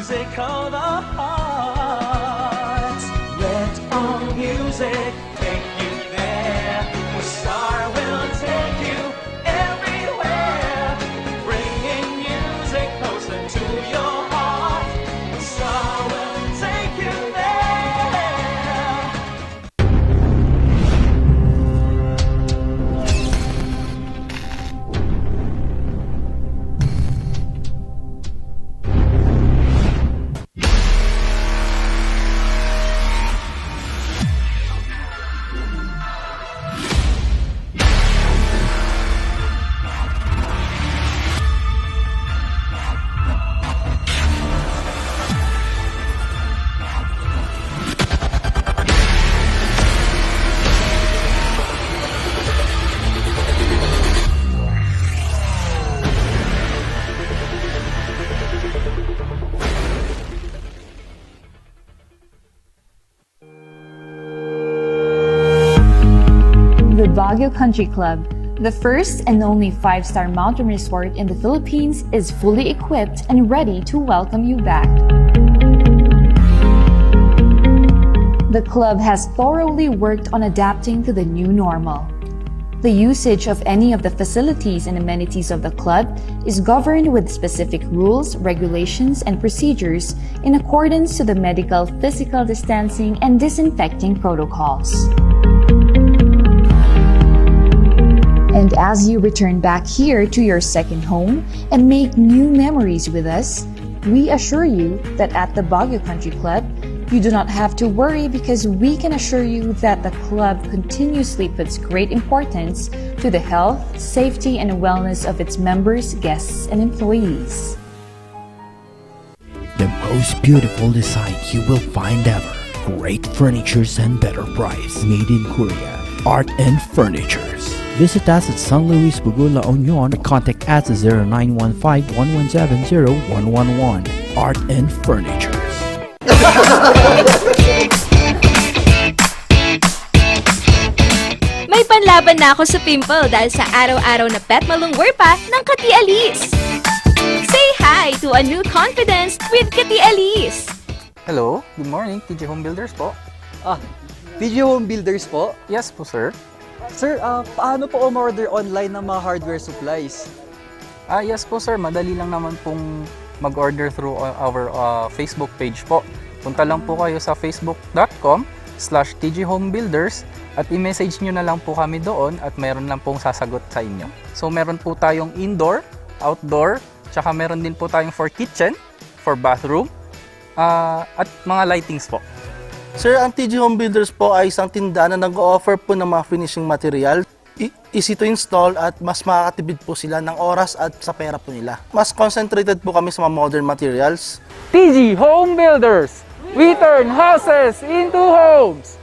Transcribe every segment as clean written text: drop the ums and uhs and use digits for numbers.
music of the heart. Let our music take you there, where Star will take you everywhere, bringing music closer to your heart. Star will take you there. The Baguio Country Club, the first and only 5-star mountain resort in the Philippines, is fully equipped and ready to welcome you back. The club has thoroughly worked on adapting to the new normal. The usage of any of the facilities and amenities of the club is governed with specific rules, regulations, and procedures in accordance to the medical, physical distancing, and disinfecting protocols. And as you return back here to your second home and make new memories with us, we assure you that at the Baguio Country Club, you do not have to worry, because we can assure you that the club continuously puts great importance to the health, safety, and wellness of its members, guests, and employees. The most beautiful design you will find ever. Great furnitures and better price. Made in Korea. Art and Furnitures. Visit us at San Luis Bugo, La Union, or contact us at 0915-117-0111. Art and Furnitures. May panlaban na ako sa pimple dahil sa araw-araw na pet malungwer pa ng Kati Alice. Say hi to a new confidence with Kati Alice. Hello, good morning, TJ Home Builders po. TJ Home Builders po? Yes po, sir. Sir, paano po umorder online ng mga hardware supplies? Yes po, sir. Madali lang naman pong mag-order through our Facebook page po. Punta lang po kayo sa facebook.com/tjhomebuilders at i-message nyo na lang po kami doon at meron lang pong sasagot sa inyo. So, meron po tayong indoor, outdoor, tsaka meron din po tayong for kitchen, for bathroom, at mga lightings po. Sir, ang TJ Home Builders po ay isang tindahan na nag-o-offer po ng mga finishing material. Easy to install at mas makakatipid po sila ng oras at sa pera po nila. Mas concentrated po kami sa mga modern materials. TJ Home Builders! We turn houses into homes!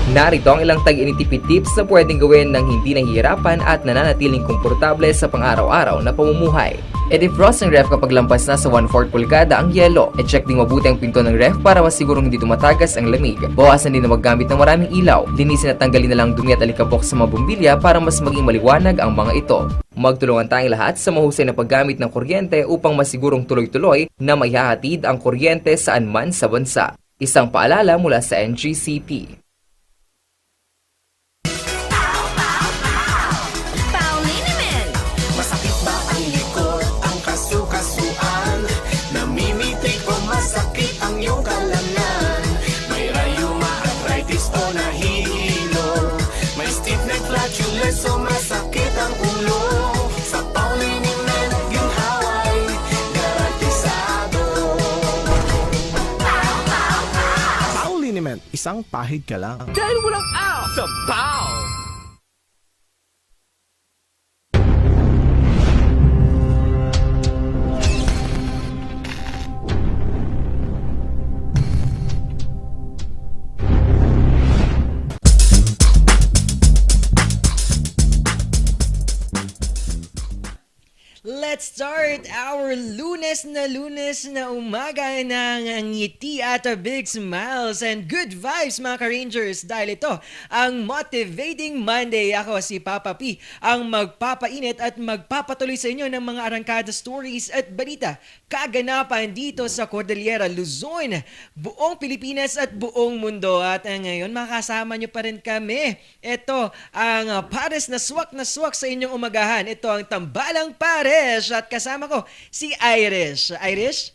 Narito ang ilang tag-initipid tips na pwedeng gawin ng hindi nahihirapan at nananatiling komportable sa pang-araw-araw na pamumuhay. I-defrost ng ref kapag lampas na sa 1/4 pulgada ang yelo. I-check din mabuti ang pinto ng ref para masigurong hindi tumatagas ang lamig. Bawasan din na maggamit ng maraming ilaw. Linisin at tanggalin na lang dumi at alikabok sa mga bumbilya para mas maging maliwanag ang mga ito. Magtulungan tayong lahat sa mahusay na paggamit ng kuryente upang masigurong tuloy-tuloy na maihahatid ang kuryente saan man sa bansa. Isang paalala mula sa NGCP. Masakit ba ang likod, ang kasu-kasuan? Namimitik o masakit ang iyong kalamnan? May rayuma, arthritis o nahihilo? May stiff neck, flatulence o masakit ang ulo? Sa Pauliniment, ginhaway, garantisado. Pauliniment, isang pahid ka lang. Dahil walang out sa Pau! Let's start our lunes na umaga ng ngiti at big smiles and good vibes mga ka-Rangers dahil ito ang Motivating Monday. Ako si Papa P, ang magpapainit at magpapatuloy sa inyo ng mga arangkada stories at balita kaganapan dito sa Cordillera, Luzon, buong Pilipinas at buong mundo. At ngayon makasama nyo pa rin kami. Ito ang pares na swak sa inyong umagahan. Ito ang Tambalang Pares at kasama ko si Irish. Irish?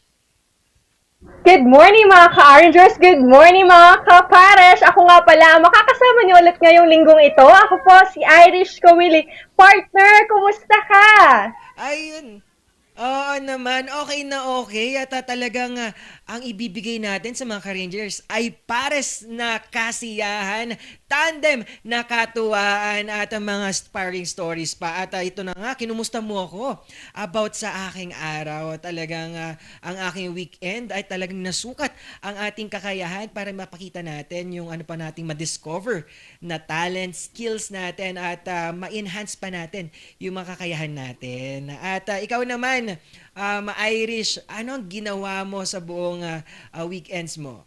Good morning mga ka-Rangers! Good morning mga ka-Pares! Ako nga pala, makakasama niyo ulit ngayong linggong ito. Ako po si Irish Kawili. Partner, kumusta ka? Ayun. Oo naman, okay na okay. At talagang ang ibibigay natin sa mga ka-Rangers ay pares na kasiyahan, tandem na katuwaan at mga sparring stories pa. At ito na nga, kinumusta mo ako about sa aking araw. Talagang ang aking weekend ay talagang nasukat ang ating kakayahan para mapakita natin yung ano pa nating ma-discover na talent, skills natin at ma-enhance pa natin yung mga kakayahan natin. At ikaw naman, Irish, ano ang ginawa mo sa buong weekends mo?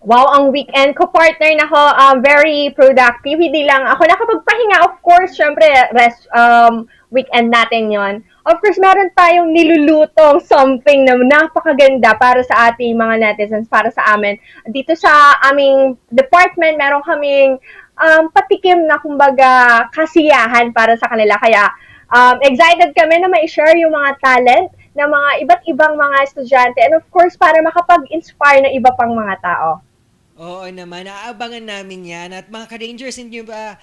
Wow, ang weekend ko, partner, nako, very productive. Hindi lang ako nakapagpahinga. Of course, syempre, weekend natin yon. Of course, meron tayong nilulutong something na napakaganda para sa ating mga netizens, para sa amin. Dito sa aming department, meron kaming patikim na, kumbaga, kasiyahan para sa kanila. Kaya, excited kami na ma-share yung mga talent ng mga iba't ibang mga estudyante and of course, para makapag-inspire ng iba pang mga tao. Oo naman, aabangan namin yan. At mga ka-Rangers, hindi ba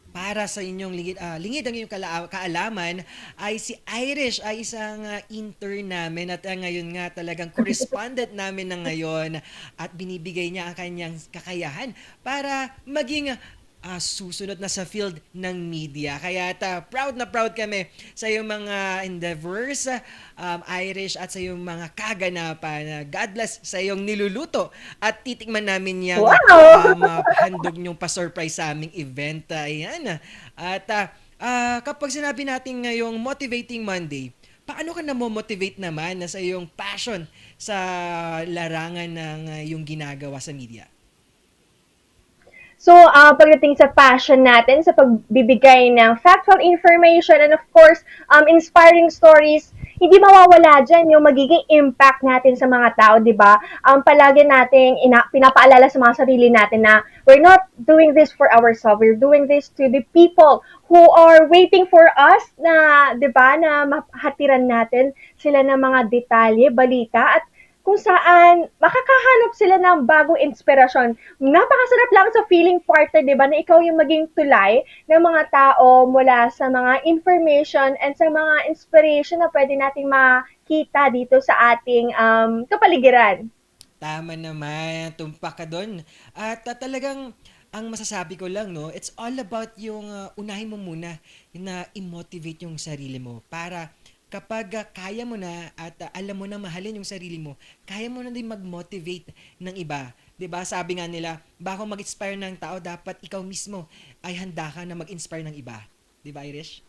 para sa inyong lingid ang inyong kaalaman ay si Irish ay isang intern namin at ngayon nga talagang correspondent namin na ngayon at binibigay niya ang kanyang kakayahan para maging susunod na sa field ng media. Kaya proud na proud kami sa iyong mga endeavors, Irish, at sa iyong mga kaganapan. God bless sa iyong niluluto at titikman namin yung handog nyong pa-surprise sa aming event. Ayan. At kapag sinabi natin ngayong Motivating Monday, paano ka na-motivate naman sa iyong passion sa larangan ng iyong ginagawa sa media? So, pagdating sa passion natin, sa pagbibigay ng factual information and of course, inspiring stories, hindi mawawala dyan yung magiging impact natin sa mga tao, di ba? Palagi nating pinapaalala sa mga sarili natin na we're not doing this for ourselves, we're doing this to the people who are waiting for us na, di ba, na mahatiran natin sila ng mga detalye, balita, at kung saan makakahanap sila ng bagong inspirasyon. Napakasarap lang sa feeling partner, di ba, na ikaw yung maging tulay ng mga tao mula sa mga information and sa mga inspiration na pwede nating makita dito sa ating kapaligiran. Tama naman, tumpak ka doon. At talagang ang masasabi ko lang, no, it's all about yung unahin mo muna na i-motivate yung sarili mo para kapag kaya mo na at alam mo na mahalin yung sarili mo, kaya mo na din mag-motivate ng iba. 'Di ba? Sabi nga nila, bago mag-inspire ng tao, dapat ikaw mismo ay handa ka na mag-inspire ng iba. 'Di ba, Irish?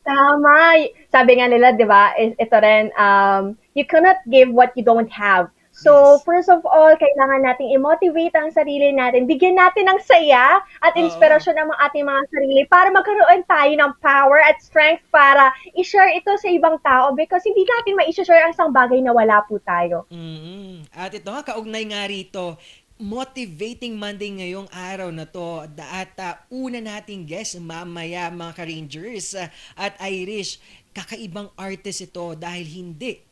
Tama. Sabi nga nila, di ba, ito rin, you cannot give what you don't have. So, Yes. first of all, kailangan nating i-motivate ang sarili natin. Bigyan natin ng saya at Oo. inspirasyon ang ating mga sarili para magkaroon tayo ng power at strength para i-share ito sa ibang tao because hindi natin ma-share ang isang bagay na wala po tayo. At ito nga, kaugnay nga rito, motivating Monday ngayong araw na to. At una nating guest mamaya mga ka-Rangers at Irish. Kakaibang artist ito dahil hindi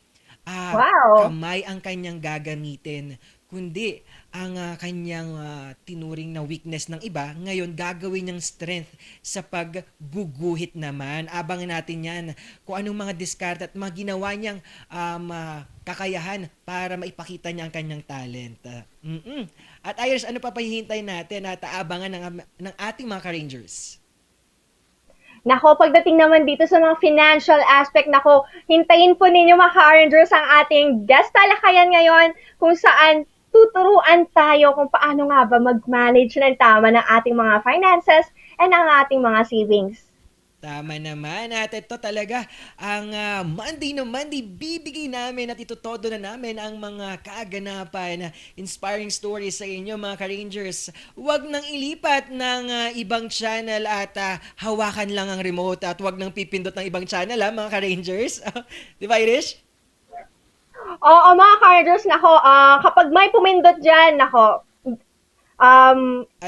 Wow! kamay ang kanyang gagamitin, kundi ang kanyang tinuring na weakness ng iba, ngayon gagawin niyang strength sa pagguguhit naman. Abangan natin yan kung anong mga diskarte at mga ginawa niyang kakayahan para maipakita niya ang kanyang talent. At Iris, ano pa pahihintay natin at aabangan ng ating mga ka-Rangers? Nako, pagdating naman dito sa mga financial aspect, nako, hintayin po ninyo mga ka-Rangers ang ating guest talakayan ngayon kung saan tuturuan tayo kung paano nga ba mag-manage ng tama ng ating mga finances and ang ating mga savings. Tama naman. At ito talaga ang Monday na Monday, bibigay namin at itutodo na namin ang mga kaganapan, inspiring stories sa inyo mga ka-Rangers. Huwag nang ilipat ng ibang channel at hawakan lang ang remote at huwag nang pipindot ng ibang channel mga ka-Rangers. Di ba, Irish? Oo, mga ka-Rangers, nako, kapag may pumindot dyan, nako,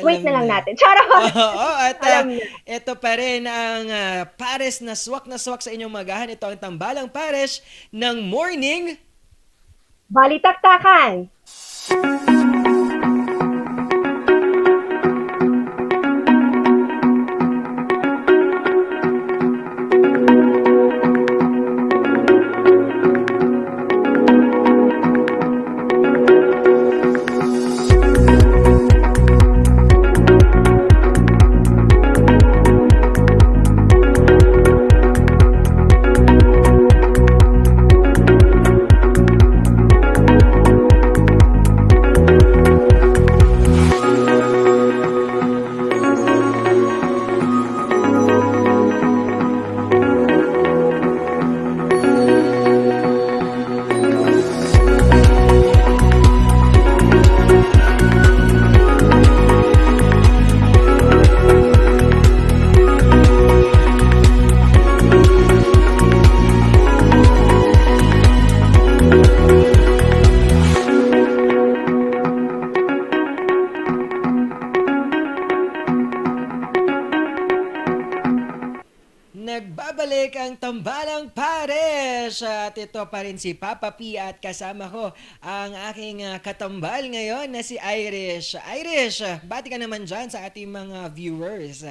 wait na lang natin. Charot! Oo, at Alam niyo. ito pa rin ang pares na swak sa inyong magahan. Ito ang tambalang pares ng morning. Balitaktakan! Nagbabalik ang tambalang pares at ito pa rin si Papa P at kasama ko ang aking katambal ngayon na si Irish. Irish, bati ka naman dyan sa ating mga viewers.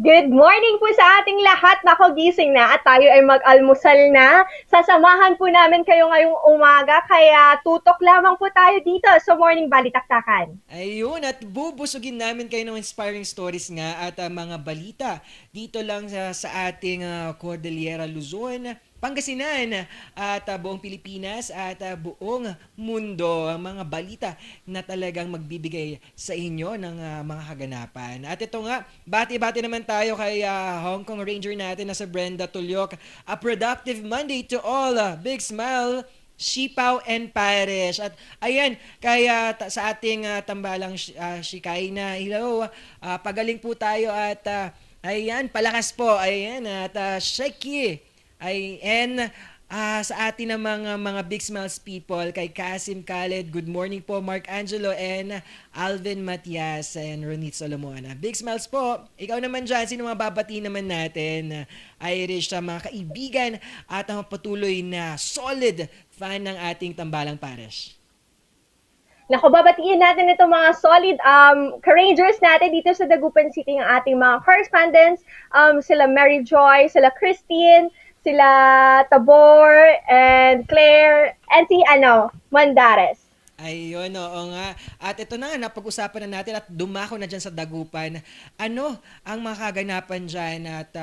Good morning po sa ating lahat. Nako, gising na at tayo ay mag-almusal na. Sasamahan po namin kayo ngayong umaga kaya tutok lamang po tayo dito sa Morning Balitaktakan. Ayun, at bubusugin namin kayo ng inspiring stories nga at mga balita dito lang sa ating Cordillera Luzon, Pangasinan at buong Pilipinas at buong mundo. Ang mga balita na talagang magbibigay sa inyo ng mga kaganapan. At ito nga, bati-bati naman tayo kay Hong Kong Ranger natin na si Brenda Tulyok. A productive Monday to all. Big smile, Sipaw and Pares. At ayan, kaya sa ating tambalang Shikay na, hello, pagaling po tayo at ayan, palakas po. Ayan, at Sheki. And sa atin ng mga Big Smiles people, kay Kasim Khaled, good morning po, Mark Angelo, and Alvin Matias, and Ronit Solomon. Big Smiles po, ikaw naman dyan, sino mga babati naman natin? Irish, sa mga kaibigan at ang patuloy na solid fan ng ating Tambalang Pares. Naku, babatiin natin itong mga solid ka-Rangers natin dito sa Dagupan City, ng ating mga correspondents, sila Mary Joy, sila Christine, sila Tabor, and Claire, and si Mandares. Ayun, oo nga. At ito na, napag-usapan na natin at dumako na dyan sa Dagupan. Ano ang mga kaganapan dyan at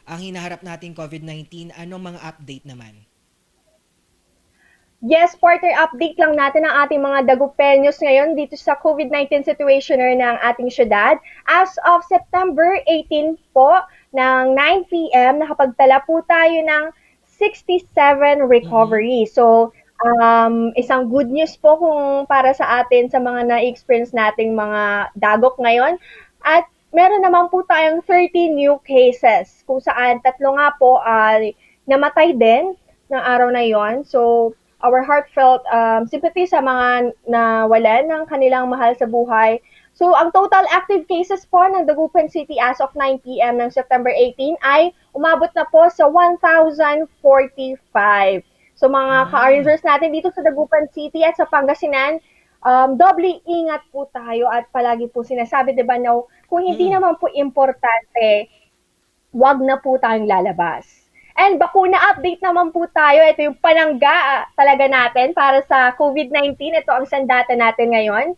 ang hinaharap nating COVID-19? Anong mga update naman? Yes, partner, update lang natin ang ating mga Dagupenyos ngayon dito sa COVID-19 situationer ng ating syudad. As of September 18 po, ng 9 p.m., nakapagtala po tayo ng 67 recovery. So, isang good news po kung para sa atin sa mga na-experience nating mga dagok ngayon. At meron naman po tayong 30 new cases kung saan 3 nga po ay namatay din ng araw na yon. So, our heartfelt sympathy sa mga nawalan ng kanilang mahal sa buhay. So, ang total active cases po ng Dagupan City as of 9 p.m. ng September 18 ay umabot na po sa 1,045. So mga ka-Rangers natin dito sa Dagupan City at sa Pangasinan, doble ingat po tayo at palagi po sinasabi, di ba, na kung hindi naman po importante, wag na po tayong lalabas. And bakuna update naman po tayo. Ito yung panangga talaga natin para sa COVID-19. Ito ang sandata natin ngayon.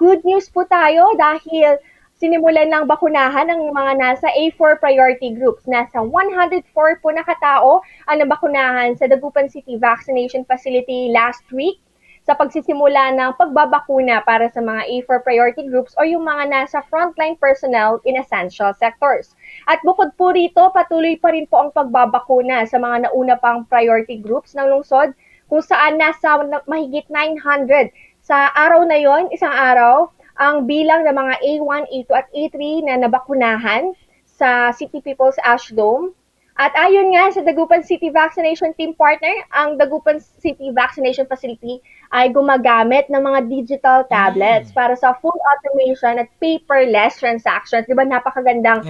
Good news po tayo dahil sinimulan ng bakunahan ng mga nasa A4 priority groups. Nasa 104 po na katao ang nabakunahan sa Dagupan City Vaccination Facility last week sa pagsisimula ng pagbabakuna para sa mga A4 priority groups o yung mga nasa frontline personnel in essential sectors. At bukod po rito, patuloy pa rin po ang pagbabakuna sa mga nauna pang priority groups ng lungsod kung saan nasa mahigit 900 sa araw na yon, isang araw, ang bilang ng mga A1, A2 at A3 na nabakunahan sa City People's Ash Dome. At ayon nga sa Dagupan City Vaccination Team Partner, ang Dagupan City Vaccination Facility ay gumagamit ng mga digital tablets para sa full automation at paperless transactions. Di ba napakagandang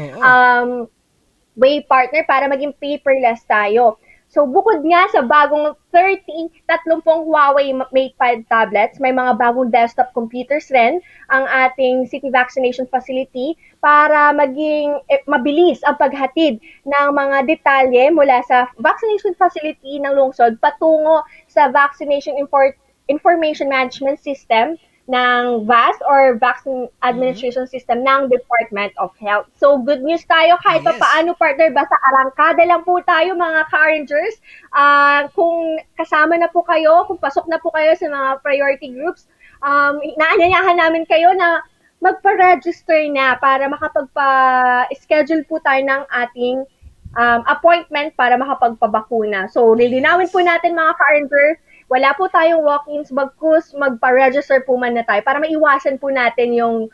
way, partner, para maging paperless tayo. So bukod nga sa bagong 30 Huawei MatePad tablets, may mga bagong desktop computers rin ang ating City Vaccination Facility para maging mabilis ang paghatid ng mga detalye mula sa vaccination facility ng lungsod patungo sa Vaccination Information Management System ng VAS or Vaccine Administration System ng Department of Health. So good news tayo kahit pa paano, partner, basta arangkada lang po tayo mga ka-Rangers. Kung kasama na po kayo, kung pasok na po kayo sa mga priority groups, inaanyayahan namin kayo na magpa-register na para makapagpa-schedule po tayo ng ating appointment para makapagpabakuna. So lilinawin po natin mga ka-Rangers, wala po tayong walk-ins, bagkus magpa-register po man na tayo para maiwasan po natin yung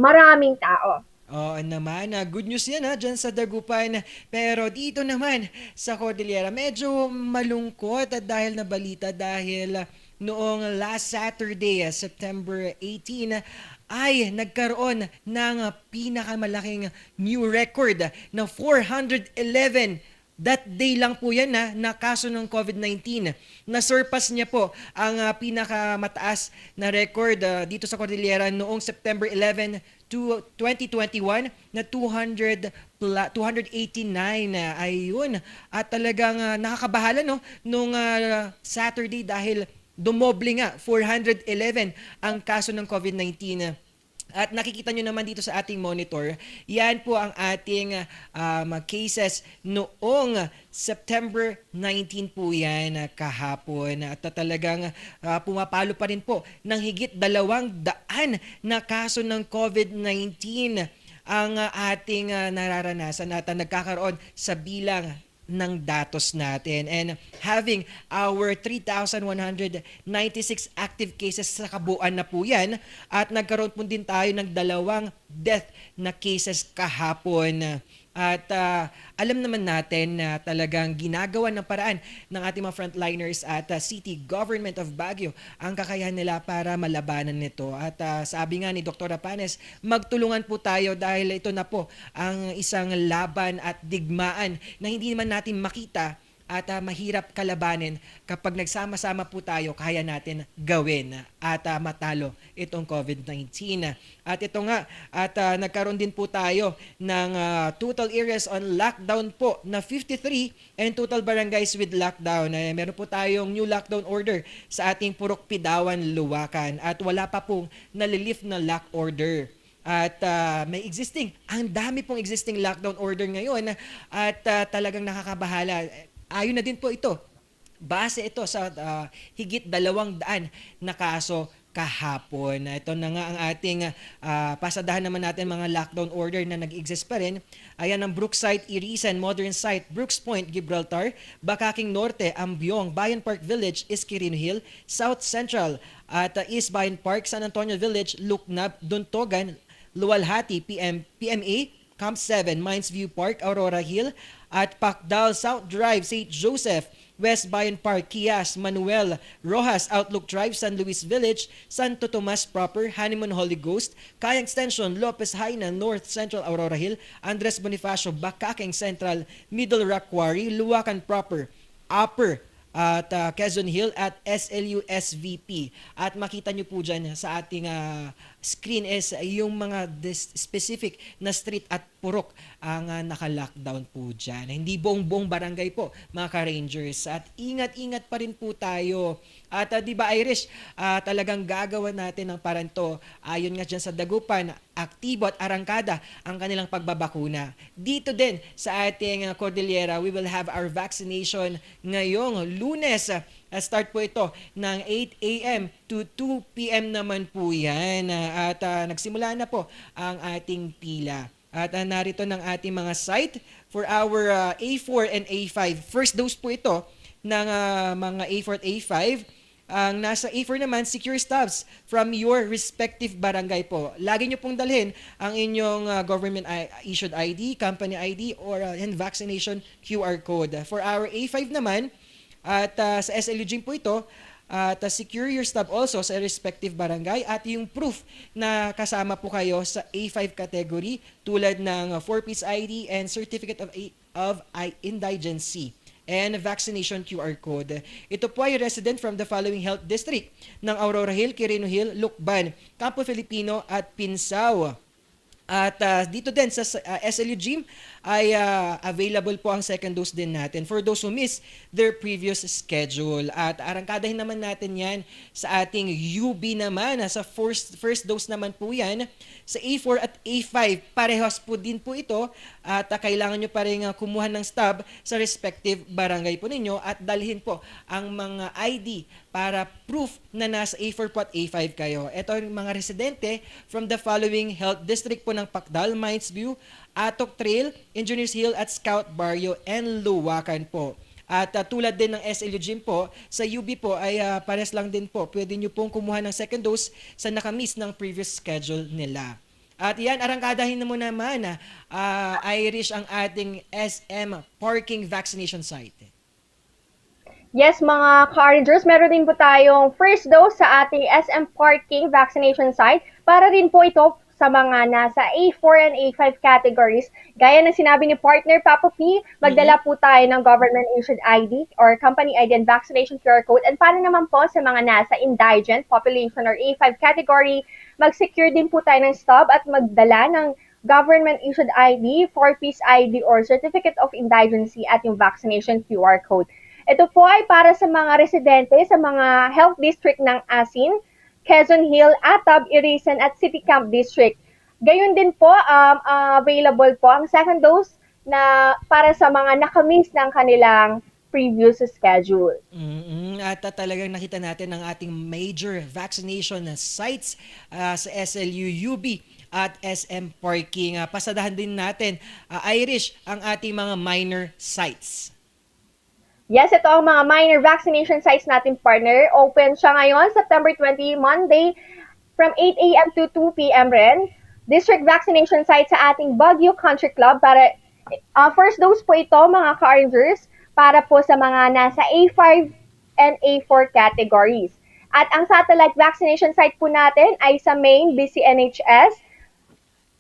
maraming tao. Oo naman, good news yan dyan sa Dagupan. Pero dito naman sa Cordillera, medyo malungkot at dahil nabalita dahil noong last Saturday, September 18, ay nagkaroon ng pinakamalaking new record na 411. That day lang po yan na kaso ng COVID-19. Na-surpass niya po ang pinakamataas na record dito sa Cordillera noong September 11 to 2021 na 289. Ayun. At talagang nakakabahala nung Saturday dahil dumoble nga 411 ang kaso ng COVID-19. At nakikita nyo naman dito sa ating monitor, yan po ang ating cases noong September 19 po yan kahapon. At talagang pumapalo pa rin po ng higit 200 na kaso ng COVID-19 ang ating nararanasan at nagkakaroon sa bilang ng datos natin. And having our 3,196 active cases sa kabuuan na po yan, at nagkaroon po din tayo ng 2 death na cases kahapon. At alam naman natin na talagang ginagawa ng paraan ng ating mga frontliners at City Government of Baguio ang kakayahan nila para malabanan nito. At sabi nga ni Dr. Panes, magtulungan po tayo dahil ito na po ang isang laban at digmaan na hindi naman natin makita at mahirap kalabanin. Kapag nagsama-sama po tayo, kaya natin gawin at matalo itong COVID-19. At ito nga, at nagkaroon din po tayo ng total areas on lockdown po na 53 and total barangays with lockdown. Meron po tayong new lockdown order sa ating Purok Pidawan, Luwakan, at wala pa pong nalilift na lock order. At may ang dami pong existing lockdown order ngayon at talagang nakakabahala. Ayon na din po ito. Base ito sa higit 200 na kaso kahapon. Ito na nga ang ating pasadahan naman natin mga lockdown order na nag-exist pa rin. Ayan ang Brookside, Irisan, Modern Site, Brooks Point, Gibraltar, Bakaking Norte, Ambiong, Bayan Park Village, Esquirino Hill, South Central, at East Bayan Park, San Antonio Village, Luknab, Duntogan, Luwalhati, PMA, Camp 7, Mines View Park, Aurora Hill, at Pacdal South Drive, St. Joseph, West Bayan Park, Kias, Manuel, Rojas, Outlook Drive, San Luis Village, Santo Tomas Proper, Honeymoon Holy Ghost, Kaya Extension, Lopez Haina, North Central Aurora Hill, Andres Bonifacio, Bakaking Central, Middle Rock Quarry, Luwakan Proper, Upper at Quezon Hill at SLU SVP. At makita nyo po dyan sa ating screen is yung mga specific na street at purok ang naka-lockdown po dyan. Hindi buong barangay po mga ka-Rangers. At ingat-ingat pa rin po tayo. At di ba Irish, talagang gagawa natin ng paranto. Ayon nga dyan sa Dagupan, aktibo at arangkada ang kanilang pagbabakuna. Dito din sa ating Cordillera, we will have our vaccination ngayong Lunes. Start po ito ng 8 a.m. to 2 p.m. naman po yan. At nagsimula na po ang ating pila. At narito ng ating mga site for our A4 and A5. First dose po ito ng mga A4 at A5. Ang nasa A4 naman, secure stubs from your respective barangay po. Lagi nyo pong dalhin ang inyong government-issued ID, company ID, or and vaccination QR code. For our A5 naman, at sa SLU Gym po ito, at secure your stub also sa respective barangay at yung proof na kasama po kayo sa A5 category tulad ng 4-piece ID and certificate of indigency and vaccination QR code. Ito po ay resident from the following health district ng Aurora Hill, Quirino Hill, Lucban, Campo Filipino at Pinsao. At dito din sa SLU Gym ay available po ang second dose din natin for those who miss their previous schedule. At arangkadahin naman natin yan sa ating UB naman. Sa first dose naman po yan. Sa A4 at A5, parehas po din po ito. At kailangan nyo pa rin kumuha ng stub sa respective barangay po ninyo at dalhin po ang mga ID para proof na nasa A4 po at A5 kayo. Ito ang mga residente from the following health district po ng Pacdal, Mines View, Atok Trail, Engineers Hill at Scout Barrio and Luwakan po. At tulad din ng SLU Gym po, sa UB po ay pares lang din po. Pwede nyo pong kumuha ng second dose sa nakamiss ng previous schedule nila. At yan, arangkadahin na mo naman Irish ang ating SM parking vaccination site. Yes, mga ka-Rangers, meron din po tayong first dose sa ating SM parking vaccination site para rin po ito sa mga nasa A4 and A5 categories. Gaya ng sinabi ni partner Papa P, magdala po tayo ng government-issued ID or company ID and vaccination QR code. And paano naman po sa mga nasa indigent population or A5 category, mag-secure din po tayo ng stub at magdala ng government-issued ID, 4-piece ID or certificate of indigency at yung vaccination QR code. Ito po ay para sa mga residente sa mga health district ng Asin, Quezon Hill, Atab, Irisan at City Camp District. Gayon din po, available po ang second dose na para sa mga nakamiss ng kanilang previous schedule. At talagang nakita natin ang ating major vaccination sites sa SLU UB at SM Parking. Pasadahan din natin, Irish, ang ating mga minor sites. Yes, ito ang mga minor vaccination sites natin, partner. Open siya ngayon, September 20, Monday, from 8 a.m. to 2 p.m. rin. District vaccination site sa ating Baguio Country Club. Para first dose po ito, mga ka-Rangers, para po sa mga nasa A5 and A4 categories. At ang satellite vaccination site po natin ay sa main BCNHS.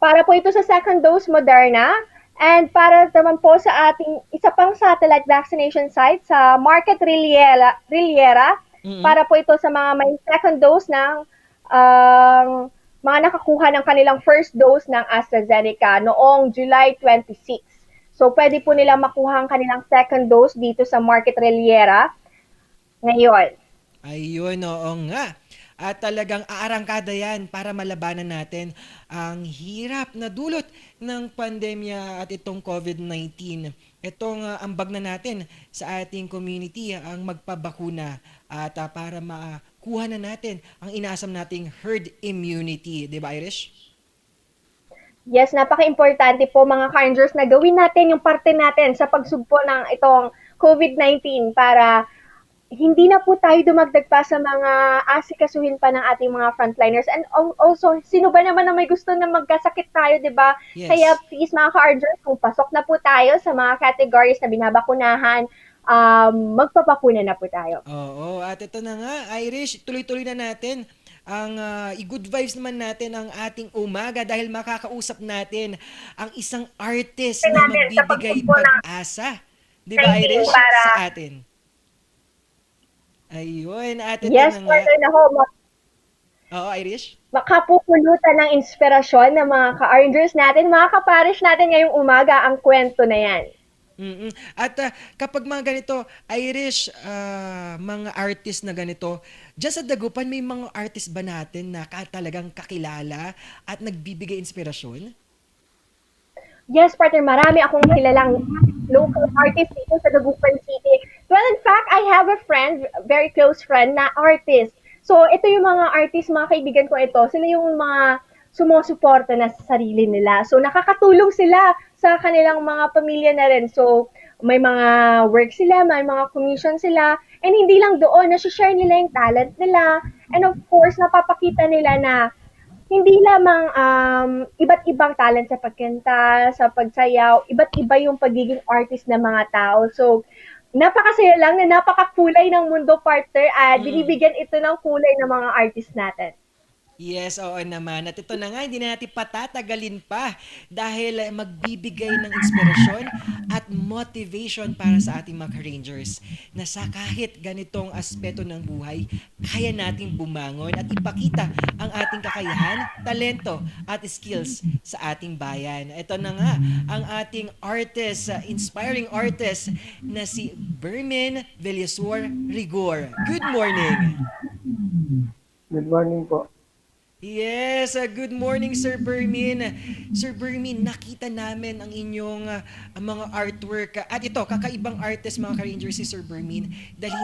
Para po ito sa second dose, Moderna. And para naman po sa ating isa pang satellite vaccination site sa Market Riviera, para po ito sa mga may second dose ng mga nakakuha ng kanilang first dose ng AstraZeneca noong July 26. So pwede po nila makuha ang kanilang second dose dito sa Market Riviera ngayon. Ayun, oo nga. At talagang aarangkada yan para malabanan natin ang hirap na dulot ng pandemya at itong COVID-19. Itong ambag na natin sa ating community ang magpabakuna at para makuha na natin ang inaasam nating herd immunity. Di ba, Irish? Yes, napaka-importante po mga ka-Rangers na gawin natin yung parte natin sa pagsugpo ng itong COVID-19 para hindi na po tayo dumagdag pa sa mga asikasuhin pa ng ating mga frontliners. And also, sino ba naman na may gusto na magkasakit tayo, di ba? Yes. Kaya please mga ka-Rangers, kung pasok na po tayo sa mga categories na binabakunahan, magpapakuna na po tayo. Oo, at ito na nga, Irish, tuloy-tuloy na natin ang i-good vibes naman natin ang ating umaga dahil makakausap natin ang isang artist na magbibigay pag-asa. Di ba, Irish? Sa atin. Ayun, at ito Yes, na nga. partner na ho. Oo, Irish? Makapupulutan ng inspirasyon ng mga ka-Rangers natin, mga kaparish natin ngayong umaga ang kwento na yan. Mm-mm. At kapag mga ganito, Irish, mga artist na ganito, dyan sa Dagupan, may mga artist ba natin na talagang kakilala at nagbibigay inspirasyon? Yes, partner, marami akong kilalang local artist dito sa Dagupan City. Well, in fact, I have a friend, very close friend na artist. So, ito yung mga artist, mga kaibigan ko ito. Sila yung mga sumusuporta na sa sarili nila. So, nakakatulong sila sa kanilang mga pamilya na rin. So, may mga work sila, may mga commission sila. And hindi lang doon, nasi-share nila yung talent nila. And of course, napapakita nila na hindi lamang iba't ibang talent sa pagkanta, sa pagsayaw, iba't iba yung pagiging artist ng mga tao. So, napakasaya lang na napakakulay ng mundo, partner, at binibigyan ito ng kulay ng mga artist natin. Yes, oo naman. At ito na nga, hindi na natin patatagalin pa dahil magbibigay ng inspirasyon at motivation para sa ating mga Rangers na sa kahit ganitong aspeto ng buhay, kaya nating bumangon at ipakita ang ating kakayahan, talento at skills sa ating bayan. Ito na nga, ang ating artist, inspiring artist na si Bermin Villasor Rigor. Good morning! Good morning po. Yes, good morning Sir Bermin. Sir Bermin, nakita namin ang inyong mga artwork. At ito, kakaibang artist mga ka-Rangers si Sir Bermin dahil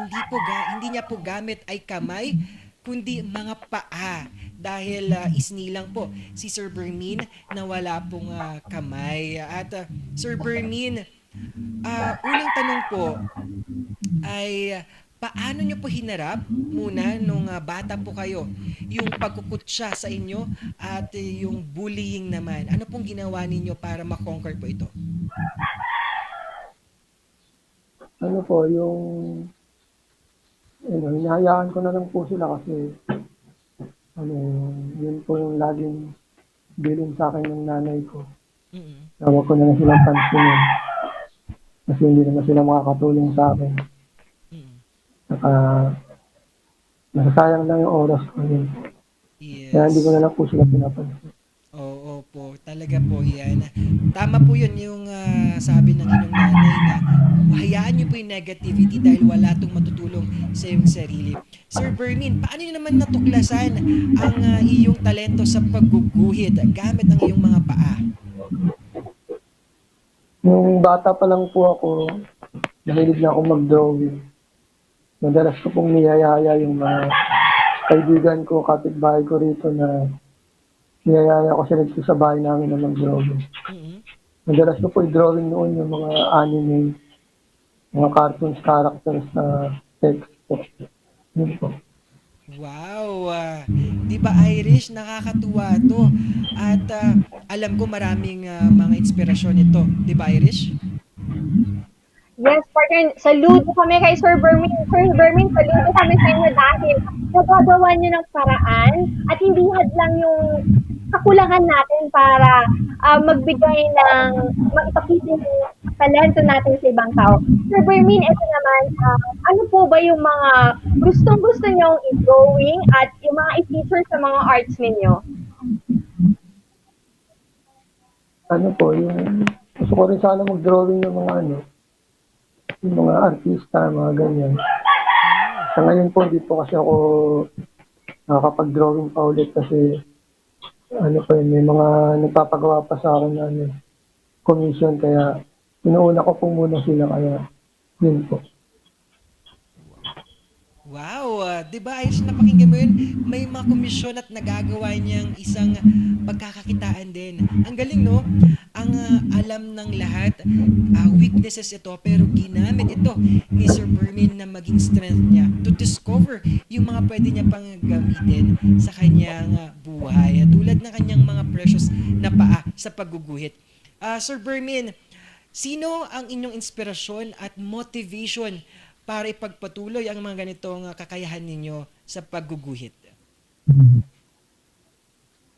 hindi niya po gamit ay kamay, kundi mga paa. Dahil isnilang po si Sir Bermin na wala pong kamay. At Sir Bermin, unang tanong po ay paano nyo po hinarap muna nung bata po kayo yung pagkukutsya sa inyo at yung bullying naman? Ano pong ginawa ninyo para makonquer po ito? Ano po, hinahayaan ko na lang po sila kasi yun po yung laging bilin sa akin ng nanay ko. Tawag ko na lang silang pansinin kasi hindi naman sila makakatulong sa akin. Saka nasasayang lang yung oras ko yun. Yes. Kaya hindi ko na lang po sila pinapansin. Oo po, talaga po yan. Tama po yun yung sabi ng inyong nanay na hayaan niyo po yung negativity dahil wala itong matutulong sa iyong sarili. Sir Bermin, paano niyo naman natuklasan ang iyong talento sa pagguguhit gamit ang iyong mga paa? Nung bata pa lang po ako, nahilig na ako mag-drawing. Madalas ko pong niyayaya yung mga kaibigan ko, kapitbahay ko rito na niyayaya ko sila dito sa bahay namin na mag-drawing. Madalas ko po i-drawing noon yung mga anime, mga cartoons characters na text po. Yun po. Wow! Di ba Irish? Nakakatuwa to. At alam ko maraming mga inspirasyon ito. Di ba Irish? Yes, partner, saludo kami kay Sir Bermin. Sir Bermin, saludo kami sa inyo dahil nagagawa niyo ng paraan at hindi hadlang yung kakulangan natin para magbigay ng maipakita yung talento natin sa ibang tao. Sir Bermin, ito naman, ano po ba yung mga gustong-gusto niyong i-drawing at yung mga i-feature sa mga arts ninyo? Ano po, yung gusto ko rin sana mag-drawing ng mga yung mga artista, mga ganyan. Sa ngayon po, hindi po kasi ako nakakapag-drawing pa ulit kasi may mga nagpapagawa pa sa akin na commission, kaya inuuna ko po muna sila, kaya yun po. Wow, 'di ba ayos napakinggan mo 'yun? May mga komisyon at nagagawa niyang isang pagkakakitaan din. Ang galing, no? Ang alam ng lahat, weaknesses ito, pero ginamit ito ni Sir Bermin na maging strength niya to discover yung mga pwede niya pang gamitin sa kanyang buhay. Tulad ng kanyang mga precious na paa sa pagguguhit. Sir Bermin, sino ang inyong inspirasyon at motivation para ipagpatuloy ang mga ganitong kakayahan ninyo sa pagguguhit?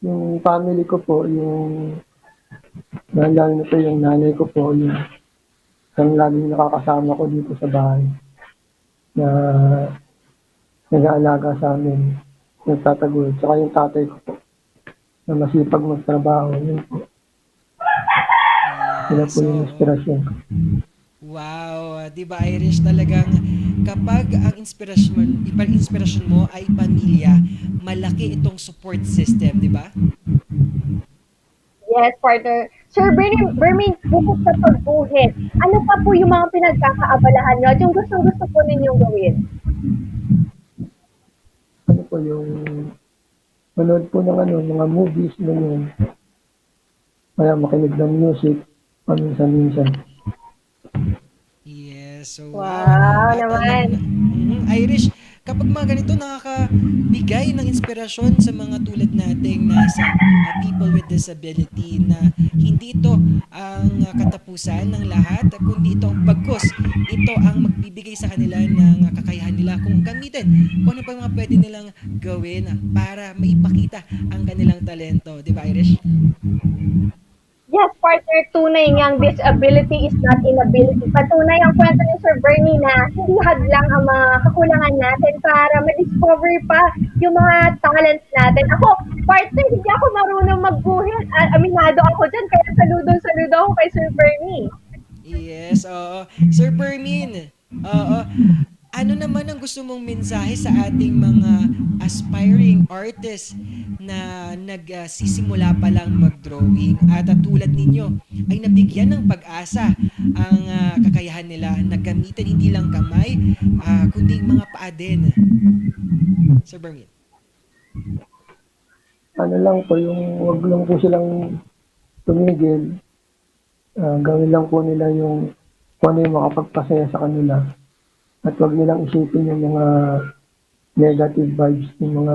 Yung family ko po, lalo na po yung nanay ko po, yung laging nakakasama ko dito sa bahay na nag-aalaga sa amin, nagtatagulit. Tsaka yung tatay ko po, na masipag magtrabaho. Yun po. Sila po yung inspirasyon ko. Wow, 'di ba Irish, talagang kapag ang inspirasyon mo ay pamilya, malaki itong support system, 'di ba? Yes, partner. Sir Bermin, bukod sa pagguhit, ano pa po yung mga pinagkakaabalahan nyo at yung gustong-gusto po ninyong gawin? Ano po yung manood po ng mga movies na yun. Kaya makinig ng music, paminsan-minsan. Yes, so Wow, At naman. Irish, kapag mga ganito nakakabigay ng inspirasyon sa mga tulad nating nasa people with disability na hindi ito ang katapusan ng lahat, kundi ito ang bagkus. Ito ang magbibigay sa kanila ng kakayahan nila kung gamitin kung ano pa yung mga pwede nilang gawin para maipakita ang kanilang talento. Di ba, Irish? Yes, partner, tunay ngang disability is not inability. Patunay ang kwento ni Sir Bernie na hindi hadlang ang mga kakulangan natin para ma-discover pa yung mga talents natin. Ako, partner, hindi ako marunong magguhit. Aminado ako dyan, kaya saludo ako kay Sir Bernie. Yes, oo. Sir Bermin, oo. Ano naman ang gusto mong mensahe sa ating mga aspiring artists na nagsisimula pa lang mag-drawing at tulad ninyo ay nabigyan ng pag-asa ang kakayahan nila na gamitin hindi lang kamay kundi mga paa din? Sir Bermin. Ano lang po, wag lang po silang tumigil. Gawin lang po nila yung kung ano yung makapagpasaya sa kanila. At wag nilang isipin yung mga negative vibes, yung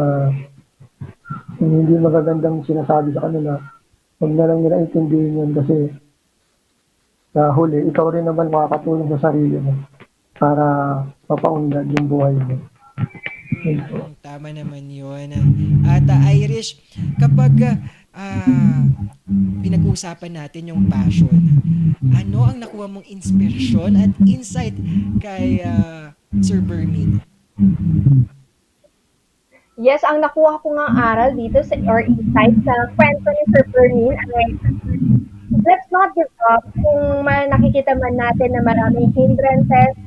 hindi magagandang sinasabi sa kanila. Wag na lang nila intindihin yun kasi sa huli, ikaw rin naman makakatulong sa sarili mo para mapaunlad yung buhay mo. Tama naman yun. At Irish, kapag pinag-uusapan natin yung passion, ano ang nakuha mong inspirasyon at insight kay Sir Bermin? Yes, ang nakuha ko ng aral dito or insight sa kwento ni Sir Bernie ay let's not give up kung nakikita man natin na maraming hindrances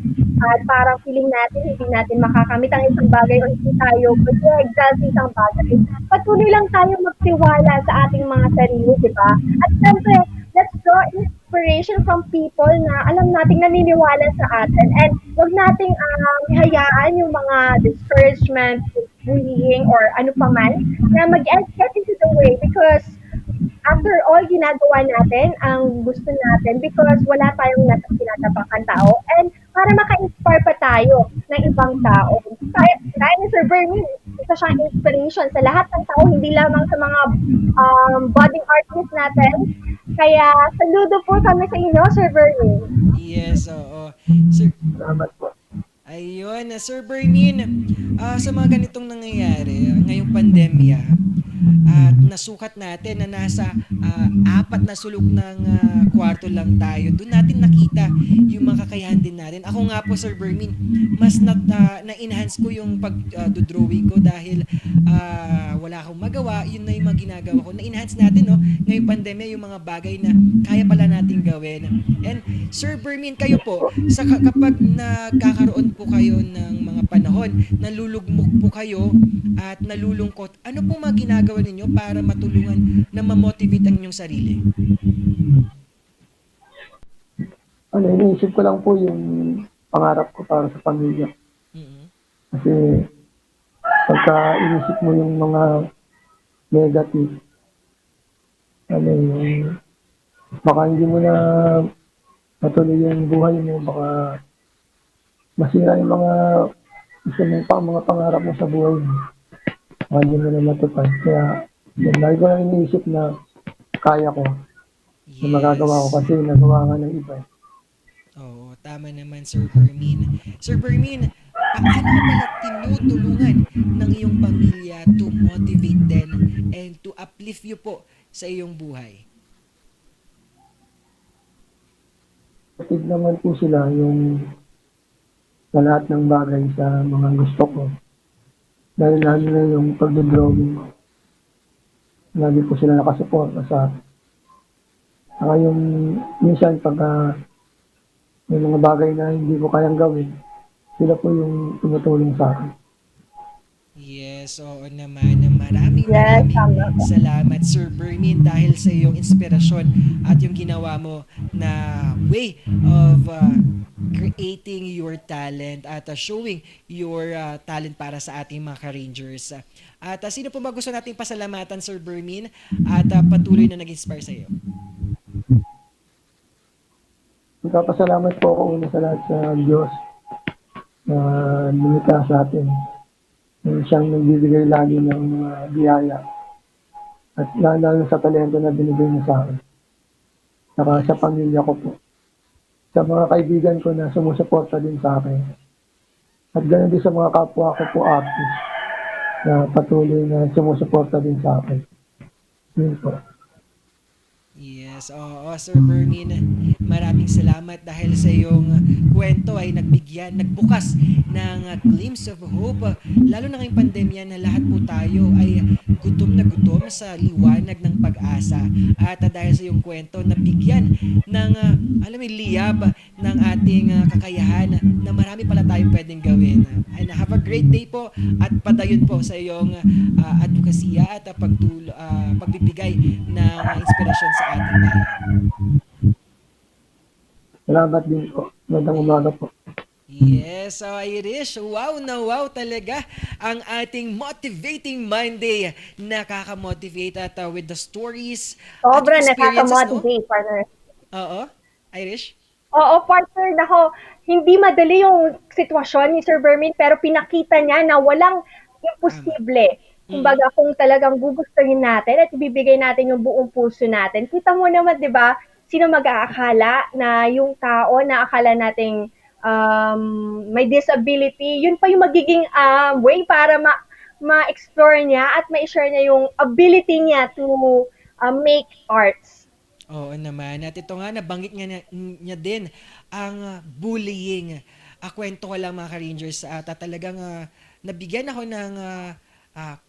at parang feeling natin hindi natin makakamit ang isang bagay o hindi tayo mag-excel sa isang bagay. Patuloy lang tayo magtiwala sa ating mga sarili, di ba? At siyempre, let's draw inspiration from people na alam nating naniniwala sa atin and huwag nating hayaan yung mga discouragement, bullying, or ano pa man na mag-get into the way because after all, ginagawa natin ang gusto natin because wala tayong tinatapakan tao and para maka-inspire pa tayo ng ibang tao. Kaya ni Sir Bernie, isa siyang inspiration sa lahat ng tao, hindi lamang sa mga budding artists natin. Kaya saludo po kami sa inyo, Sir Bernie. Yes, oo. Sir, Salamat po. ayun, Sir Bermin, sa mga ganitong nangyayari, ngayong pandemya, at nasukat natin na nasa 4 na sulok ng kwarto lang tayo. Doon natin nakita yung mga kakayahan din natin. Ako nga po, Sir Bermin, mas na-enhance ko yung pag-drawing ko dahil wala akong magawa. Yun na yung mga ginagawa ko. Na-enhance natin, no? Ngayong pandemya, yung mga bagay na kaya pala natin gawin. And Sir Bermin, kayo po, kapag nagkakaroon po kayo ng mga panahon, nalulugmok po kayo at nalulungkot, ano po mga ginagawa ninyo para matulungan na ma-motivate ang inyong sarili? Iniisip ko lang po yung pangarap ko para sa pamilya. Mhm. Kasi Kasi pagka inisip mo yung mga negative, ano yung baka hindi mo na matuloy yung buhay mo, baka masira yung mga gusto mong mga pangarap mo sa buhay mo. Baka hindi mo na matupad. Kaya yun, lagi ko lang iniisip na kaya ko, na magagawa ko kasi nagawa nga ng iba. Oo, tama naman, Sir Bermin. Sir Bermin, paano ka pala tinutulungan ng iyong pamilya to motivate din and to uplift you po sa iyong buhay? Active naman po sila yung sa lahat ng bagay sa mga gusto ko. Dahil lalo na yung pagdodrawing ko. Lagi po sila nakasuporta sa akin. Saka yung minsan pagka may mga bagay na hindi ko kayang gawin, sila po yung tumutulong sa akin. Yes, oo naman. Maraming salamat, Sir Bermin, dahil sa iyong inspirasyon at yung ginawa mo na way of creating your talent at showing your talent para sa ating mga ka-Rangers. At sino po ba gusto nating pasalamatan, Sir Bermin, at patuloy na nag-inspire sa iyo? Nagpapasalamat po ako una sa lahat sa Diyos na lumikha sa atin. Siyang nagbibigay lagi ng mga biyaya at lalo sa talento na binigay niya sa akin. Saka sa pamilya ko po. Sa mga kaibigan ko na sumusuporta din sa akin. At ganoon din sa mga kapwa ko po artist na patuloy na sumusuporta din sa akin. Yun po. Yes, oo, Sir Bermin, maraming salamat dahil sa iyong kwento ay nagbukas ng glimpse of hope, lalo na ngayong pandemya na lahat po tayo ay gutom na gutom sa liwanag ng pag-asa. At dahil sa iyong kwento, nabigyan ng, liyab ng ating kakayahan na marami pala tayong pwedeng gawin. And have a great day po at padayon po sa iyong advokasya at pagbibigay ng inspirasyon sa ating bayan. Salamat din po. Magandang umaga po. Yes, Irish. Wow na wow talaga ang ating Motivating Monday. Nakaka-motivate at with the stories. Sobra nakaka-motivate, partner. Oo, Irish? Oo, partner. Nako, hindi madali yung sitwasyon ni Sir Bermin, pero pinakita niya na walang imposible. Kumbaga, kung talagang gugustuhin natin at ibibigay natin yung buong puso natin. Kita mo naman, di ba, sino mag-aakala na yung tao na akala nating may disability, yun pa yung magiging way para ma-explore niya at ma-share niya yung ability niya to make arts. Oo naman. At ito nga, nabanggit niya din ang bullying. Kwento ko lang mga ka-Rangers at talagang nabigyan ako ng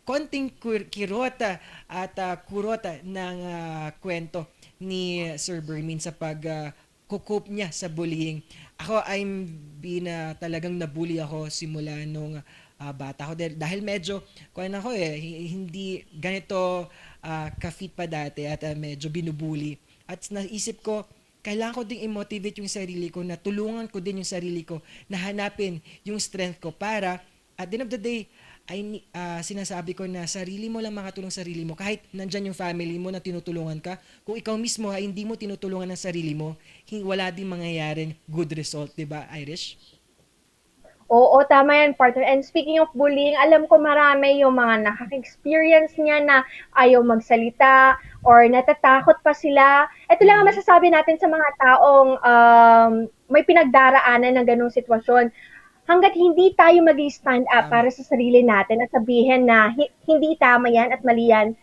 konting kirot at kurot ng kwento ni Sir Bermin sa pag-cope niya sa bullying. Ako, talagang nabully ako simula nung bata ko dahil medyo hindi ganito ka-fit pa dati at medyo binubully. At naisip ko, kailangan ko ding i-motivate yung sarili ko na tulungan ko din yung sarili ko na hanapin yung strength ko para at the end of the day sinasabi ko na sarili mo lang makatulong sarili mo kahit nandyan yung family mo na tinutulungan ka. Kung ikaw mismo hindi mo tinutulungan ng sarili mo, wala din mangyayaring good result, diba, Irish? Oo, tama yan, partner. And speaking of bullying, alam ko marami yung mga nakaka-experience niya na ayaw magsalita or natatakot pa sila. Ito lang ang masasabi natin sa mga taong may pinagdaraanan ng ganung sitwasyon. Hanggat hindi tayo mag-stand up para sa sarili natin at sabihin na hindi tama yan at mali yan,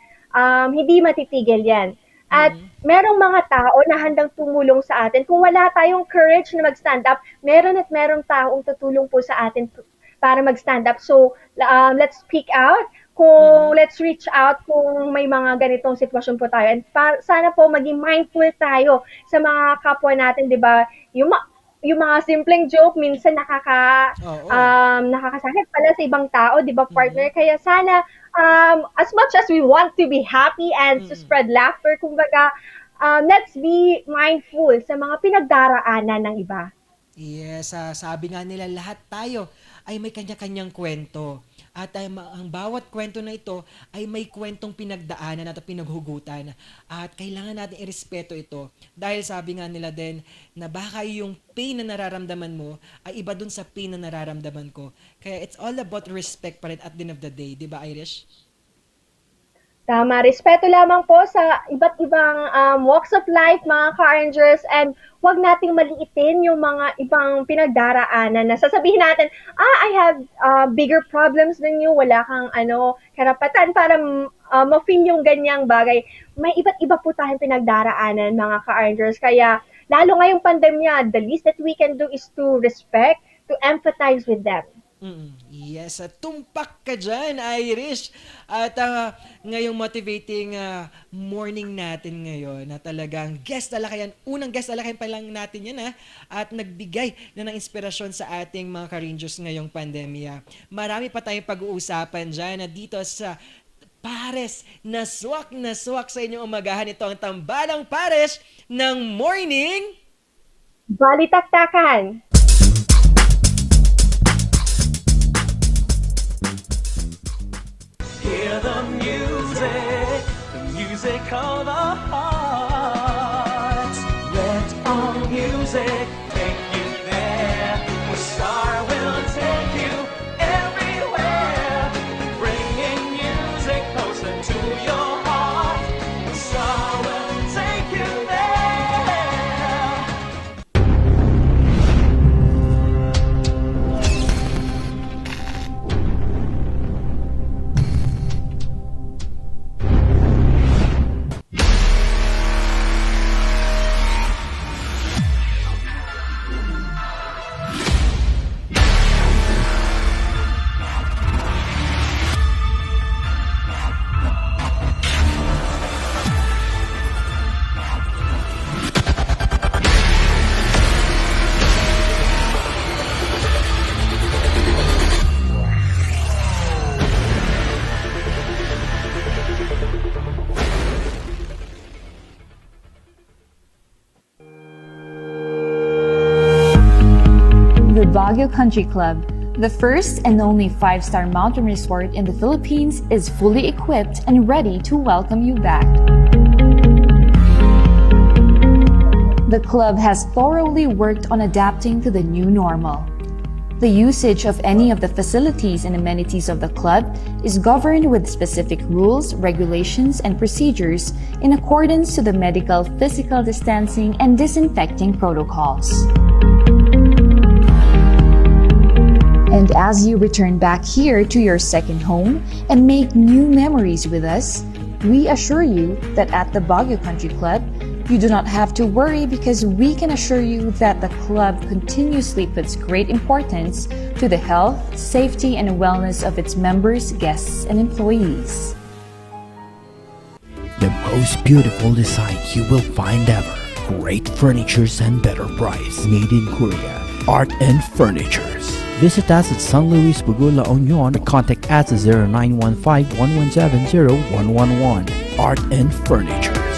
hindi matitigil yan. At merong mga tao na handang tumulong sa atin. Kung wala tayong courage na mag-stand up, merong taong tutulong po sa atin para mag-stand up. So, let's speak out. Let's reach out kung may mga ganitong sitwasyon po tayo. And sana po maging mindful tayo sa mga kapwa natin, di ba? Yung mga simpleng joke minsan nakakasakit pala sa ibang tao, 'di ba, partner? Kaya sana as much as we want to be happy and to spread laughter, kumbaga let's be mindful sa mga pinagdaraanan ng iba. Yes, sabi nga nila lahat tayo ay may kanya-kanyang kwento. At ang bawat kwento na ito ay may kwentong pinagdaanan at pinaghugutan. At kailangan natin irespeto ito. Dahil sabi nga nila din na baka yung pain na nararamdaman mo ay iba dun sa pain na nararamdaman ko. Kaya it's all about respect pa rin at the end of the day. Di ba, Irish? Tama, respeto lamang po sa iba't ibang walks of life, mga ka-Rangers, and huwag nating maliitin yung mga ibang pinagdaraanan na sasabihin natin, I have bigger problems than you, wala kang karapatan para ma-feel yung ganyang bagay. May iba't iba po tayong pinagdaraanan, mga ka-Rangers, kaya lalo ngayong pandemya, the least that we can do is to respect, to empathize with them. Yes, tumpak ka dyan, Irish. At ngayong motivating morning natin ngayon na talagang unang guest alakayan pa lang natin yan at nagbigay na ng inspirasyon sa ating mga ka-Rangers ngayong pandemya. Marami pa tayong pag-uusapan dyan na dito sa Pares na swak sa inyong umagahan. Ito ang Tambalang Pares ng Morning Balitaktakan. Hear the music of our hearts. Let our music take you there. Where Star will take you everywhere. Bringing music closer to your heart. Star will take you there. The Baguio Country Club, the first and only 5-star mountain resort in the Philippines, is fully equipped and ready to welcome you back. The club has thoroughly worked on adapting to the new normal. The usage of any of the facilities and amenities of the club is governed with specific rules, regulations, and procedures in accordance to the medical, physical distancing, and disinfecting protocols. And as you return back here to your second home and make new memories with us, we assure you that at the Baguio Country Club, you do not have to worry because we can assure you that the club continuously puts great importance to the health, safety, and wellness of its members, guests, and employees. The most beautiful design you will find ever. Great furnitures and better price. Made in Korea. Art and Furnitures. Visit us at San Luis Bugo, La Union, or contact us at 0915-117-0111. Art and Furnitures.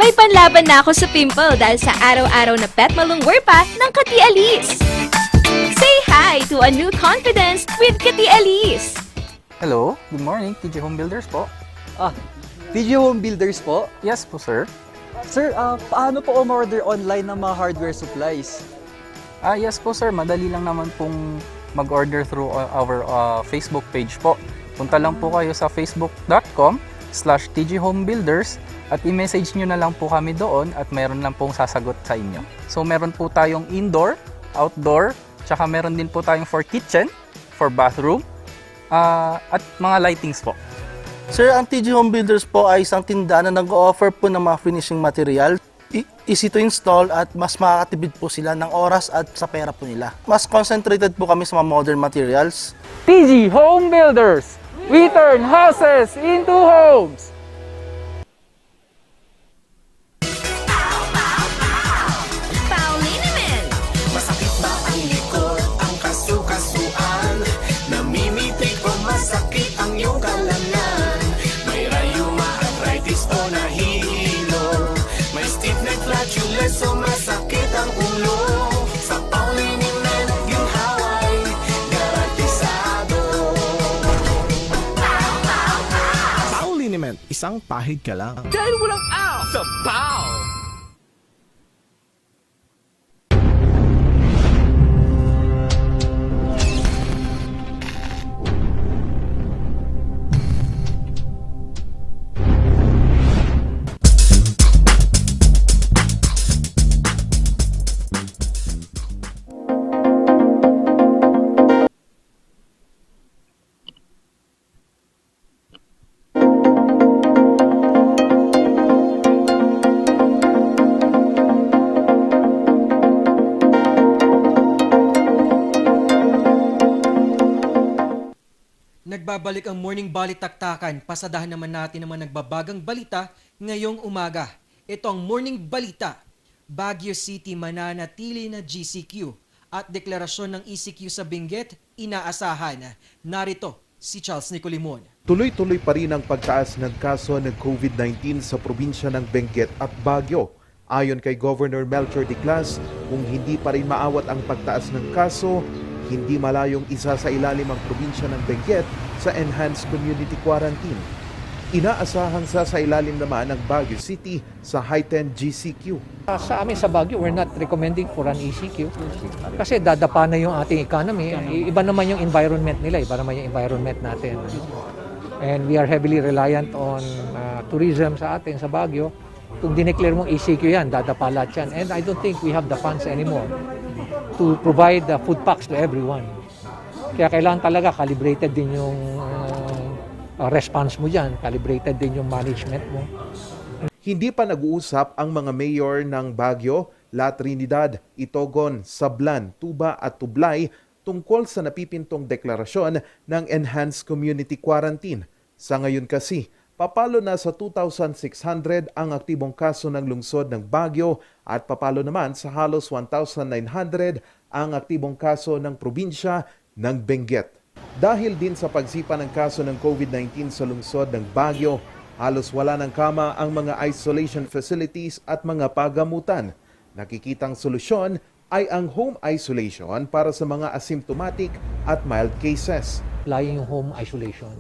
May panlaban na ako sa pimple dahil sa araw-araw na pet malungwer pa ng Kati Alice. Say hi to a new confidence with Kati Alice. Hello, good morning, TJ Home Builders po. TJ Home Builders po? Yes po, sir. Sir, paano po umorder online ng mga hardware supplies? Yes po, sir. Madali lang naman pong mag-order through our Facebook page po. Punta lang po kayo sa facebook.com/tghomebuilders at i-message nyo na lang po kami doon at meron lang pong sasagot sa inyo. So meron po tayong indoor, outdoor, tsaka meron din po tayong for kitchen, for bathroom, at mga lightings po. Sir, ang TG Home Builders po ay isang tindahan na nag-o-offer po ng mga finishing material. Easy to install at mas makakatipid po sila ng oras at sa pera po nila. Mas concentrated po kami sa mga modern materials. TG Home Builders! We turn houses into homes! Masakit ba ang likod, ang kasu-kasuan? Namimitik o masakit ang iyong kalamnan? May rayuma, arthritis o nahihilo? isang pahid ka lang. Dahil walang out sa POW! Nagbabalik ang Morning Balitaktakan. Pasadahan naman natin naman nagbabagang balita ngayong umaga. Ito ang Morning Balita. Baguio City mananatili na GCQ at deklarasyon ng ECQ sa Benguet inaasahan. Narito si Charles Nicolimon. Tuloy-tuloy pa rin ang pagtaas ng kaso ng COVID-19 sa probinsya ng Benguet at Baguio. Ayon kay Governor Melchor Diclas, kung hindi pa rin maawat ang pagtaas ng kaso, hindi malayong isa sa ilalim ang probinsya ng Benguet sa Enhanced Community Quarantine. Inaasahang sa ilalim naman ng Baguio City sa heightened GCQ. Sa amin sa Baguio, we're not recommending for an ECQ kasi dadapa na yung ating economy. Iba naman yung environment nila, iba naman yung environment natin. And we are heavily reliant on tourism sa atin sa Baguio. Kung dineclare mong ECQ yan, dadapa lahat yan. And I don't think we have the funds anymore to provide food packs to everyone. Kaya kailangan talaga calibrated din yung response mo dyan, calibrated din yung management mo. Hindi pa nag-uusap ang mga mayor ng Baguio, La Trinidad, Itogon, Sablan, Tuba at Tublay tungkol sa napipintong deklarasyon ng Enhanced Community Quarantine. Sa ngayon kasi, papalo na sa 2,600 ang aktibong kaso ng lungsod ng Baguio at papalo naman sa halos 1,900 ang aktibong kaso ng probinsya ng Benguet. Dahil din sa pagsipa ng kaso ng COVID-19 sa lungsod ng Baguio, halos wala ng kama ang mga isolation facilities at mga pagamutan. Nakikitang solusyon ay ang home isolation para sa mga asymptomatic at mild cases. Lying home isolation.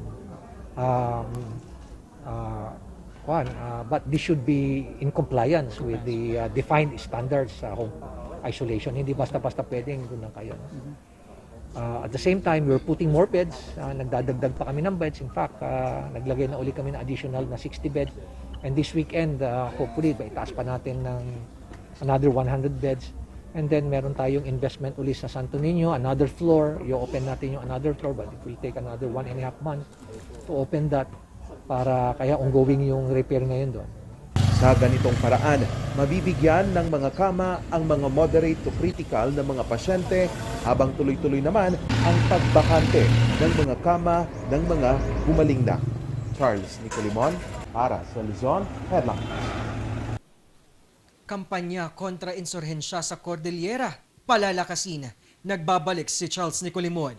But this should be in compliance with the defined standards sa home isolation. Hindi basta-basta pwedeng doon lang kayo. At the same time, we're putting more beds. Nagdadagdag pa kami ng beds. In fact, naglagay na uli kami ng additional na 60 beds. And this weekend, hopefully, itaas pa natin ng another 100 beds. And then, meron tayong investment uli sa Santo Niño, another floor. I-open natin yung another floor, but it will take another 1.5 months to open that para kaya ongoing yung repair ngayon doon. Sa ganitong paraan, mabibigyan ng mga kama ang mga moderate to critical na mga pasyente habang tuloy-tuloy naman ang pagbakante ng mga kama ng mga gumaling na. Charles Nicolimon para sa Luzon Headlines. Kampanya kontra insurhensya sa Cordillera, palalakasin. Nagbabalik si Charles Nicolimon.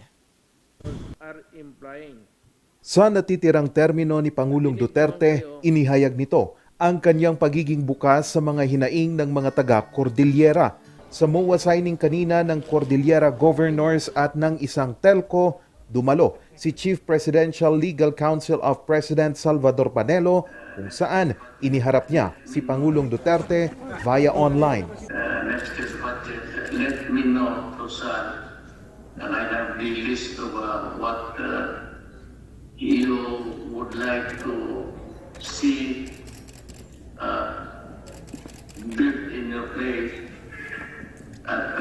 Sa natitirang termino ni Pangulong Duterte, inihayag nito ang kanyang pagiging bukas sa mga hinaing ng mga taga-Cordillera. Sa MOA signing kanina ng Cordillera Governors at ng isang telco, dumalo si Chief Presidential Legal Counsel of President Salvador Panelo kung saan iniharap niya si Pangulong Duterte via online. Next is budget. Let me know, Rosan, and I have the list of what you would like to see built in your place at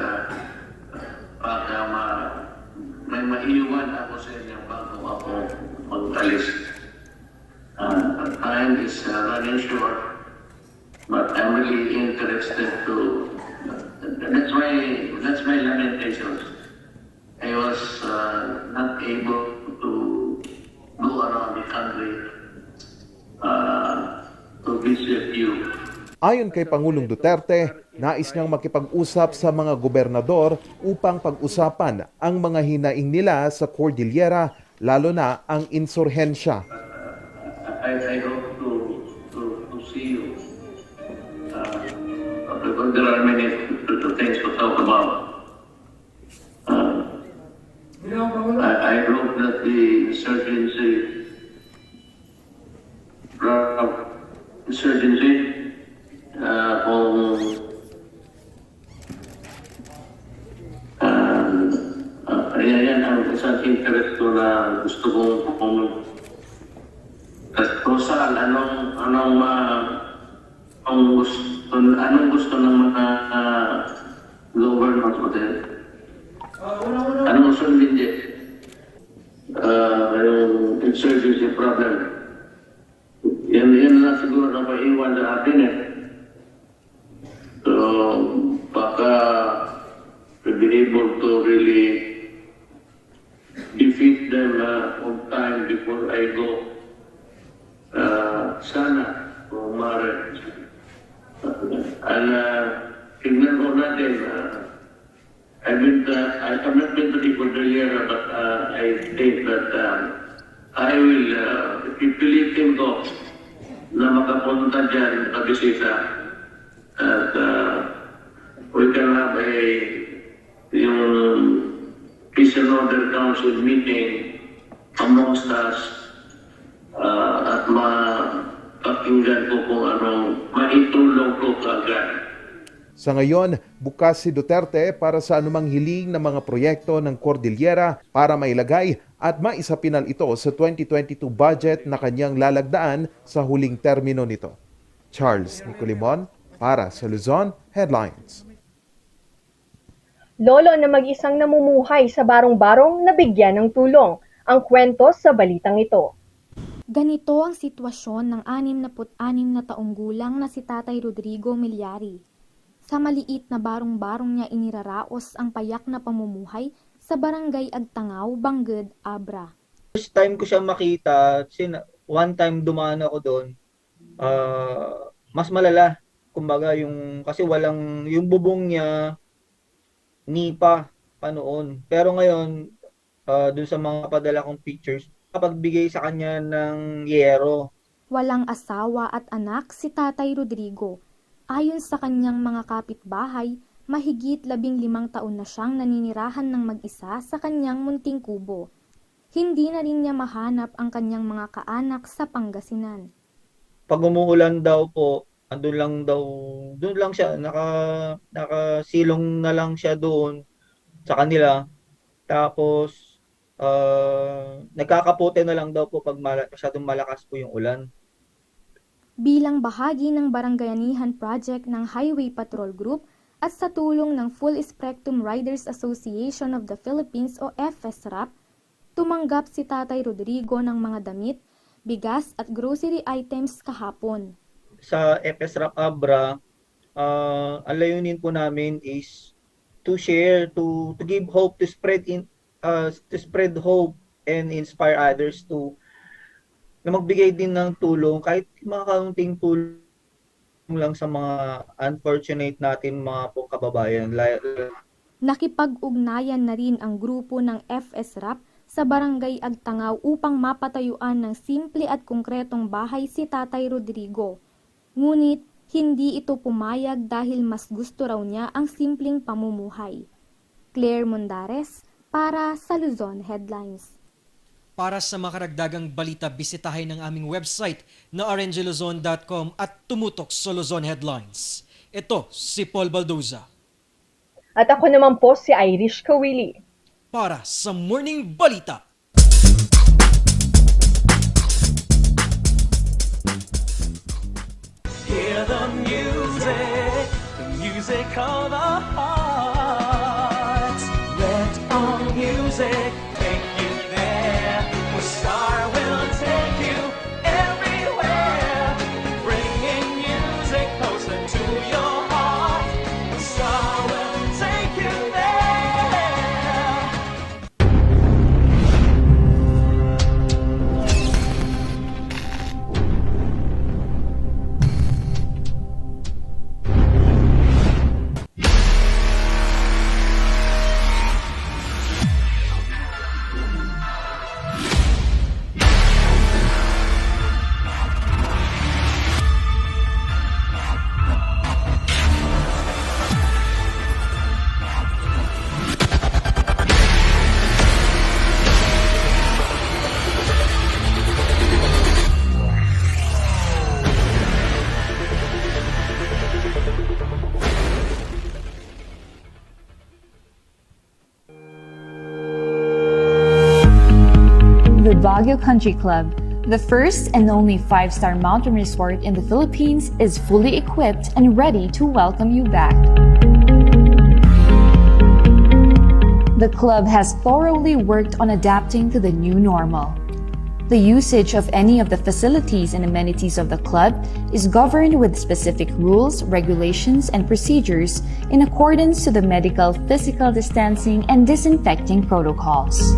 baka may maiwan ako sa inyo bago ako mag-alis. Time is running short, but I'm really interested to, that's my lamentations. I was not able to go around the country to visit you. Ayon kay Pangulong Duterte, nais niyang makipag-usap sa mga gobernador upang pag-usapan ang mga hinaing nila sa Cordillera, lalo na ang insurhensya. I hope to see you. There are many things to talk about. I hope that the insurgency insurgency, kung yan ang isang interest ko na gusto kong Rosal, anong gusto ng mga government hotel? Anong sundin din? Yung insurgency problem. Yan na siguro na maiwan sa atin eh. So, baka we'll be able to really defeat them on time before I go. Sana, kung maaari. Tignan ko natin, I've not been to the Cordillera, but I think that I will, pipilitin ko na makapunta dyan, makabisita. At we can have yung Peace and Order Council meeting amongst us at mapakinggan ko kung anong maitulong ko kaagad. Sa ngayon, bukas si Duterte para sa anumang hiling ng mga proyekto ng Cordillera para mailagay at maisapinal ito sa 2022 budget na kanyang lalagdaan sa huling termino nito. Charles Nicolimon para sa Luzon Headlines. Lolo na mag-isang namumuhay sa barong-barong nabigyan ng tulong. Ang kwento sa balitang ito. Ganito ang sitwasyon ng 66 na taong gulang na si Tatay Rodrigo Milyari. Sa maliit na barong-barong niya iniraraos ang payak na pamumuhay sa barangay Agtangaw, Bangged, Abra. First time ko siya makita, one time dumaan ako doon, mas malala. Kumbaga kasi yung bubong niya, nipa pa noon. Pero ngayon, doon sa mga padala kong pictures, kapagbigay sa kanya ng yero. Walang asawa at anak si Tatay Rodrigo. Ayon sa kanyang mga kapitbahay, mahigit 15 taon na siyang naninirahan ng mag-isa sa kanyang munting kubo. Hindi na rin niya mahanap ang kanyang mga kaanak sa Pangasinan. Pag umuulan daw po, doon lang siya, nakasilong na lang siya doon sa kanila. Tapos, nagkakapote na lang daw po pag masyadong malakas po yung ulan. Bilang bahagi ng Barangayanihan Project ng Highway Patrol Group at sa tulong ng Full Spectrum Riders Association of the Philippines o FSRAP, tumanggap si Tatay Rodrigo ng mga damit, bigas at grocery items kahapon. Sa FSRAP Abra, ang layunin po namin is to share, to give hope, to spread hope and inspire others na magbigay din ng tulong, kahit mga kaunting tulong lang sa mga unfortunate natin mga pong kababayan. Nakipag-ugnayan na rin ang grupo ng FSRAP sa Barangay Agtangaw upang mapatayuan ng simple at konkretong bahay si Tatay Rodrigo. Ngunit hindi ito pumayag dahil mas gusto raw niya ang simpleng pamumuhay. Claire Mondares para sa Luzon Headlines. Para sa makaragdagang balita, bisitahin ang aming website na rngluzon.com at tumutok sa Luzon Headlines. Ito si Paul Baldoza. At ako naman po si Irish Kawili. Para sa Morning Balita. Hear the music of the heart. Let all music take you there. Where Star will take you everywhere. Bringing music closer to your heart. Star will take you there. Baguio Country Club, the first and only 5-star mountain resort in the Philippines, is fully equipped and ready to welcome you back. The club has thoroughly worked on adapting to the new normal. The usage of any of the facilities and amenities of the club is governed with specific rules, regulations, and procedures in accordance to the medical, physical distancing, and disinfecting protocols.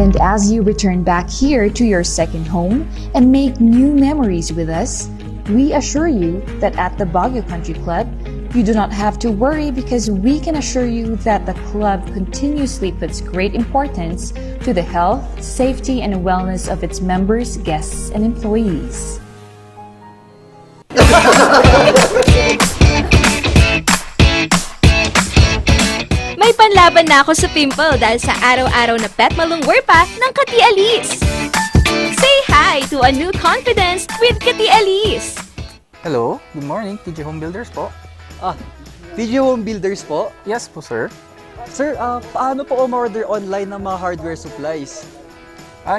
And as you return back here to your second home and make new memories with us, we assure you that at the Baguio Country Club, you do not have to worry because we can assure you that the club continuously puts great importance to the health, safety, and wellness of its members, guests, and employees. May panlaban na ako sa pimple dahil sa araw-araw na pet malungwerpa ng Kati Alice. Say hi to a new confidence with Kati Alice. Hello, good morning, TG Home Builders po. TG Home Builders po? Yes po, sir. Sir, paano po umorder online ng mga hardware supplies?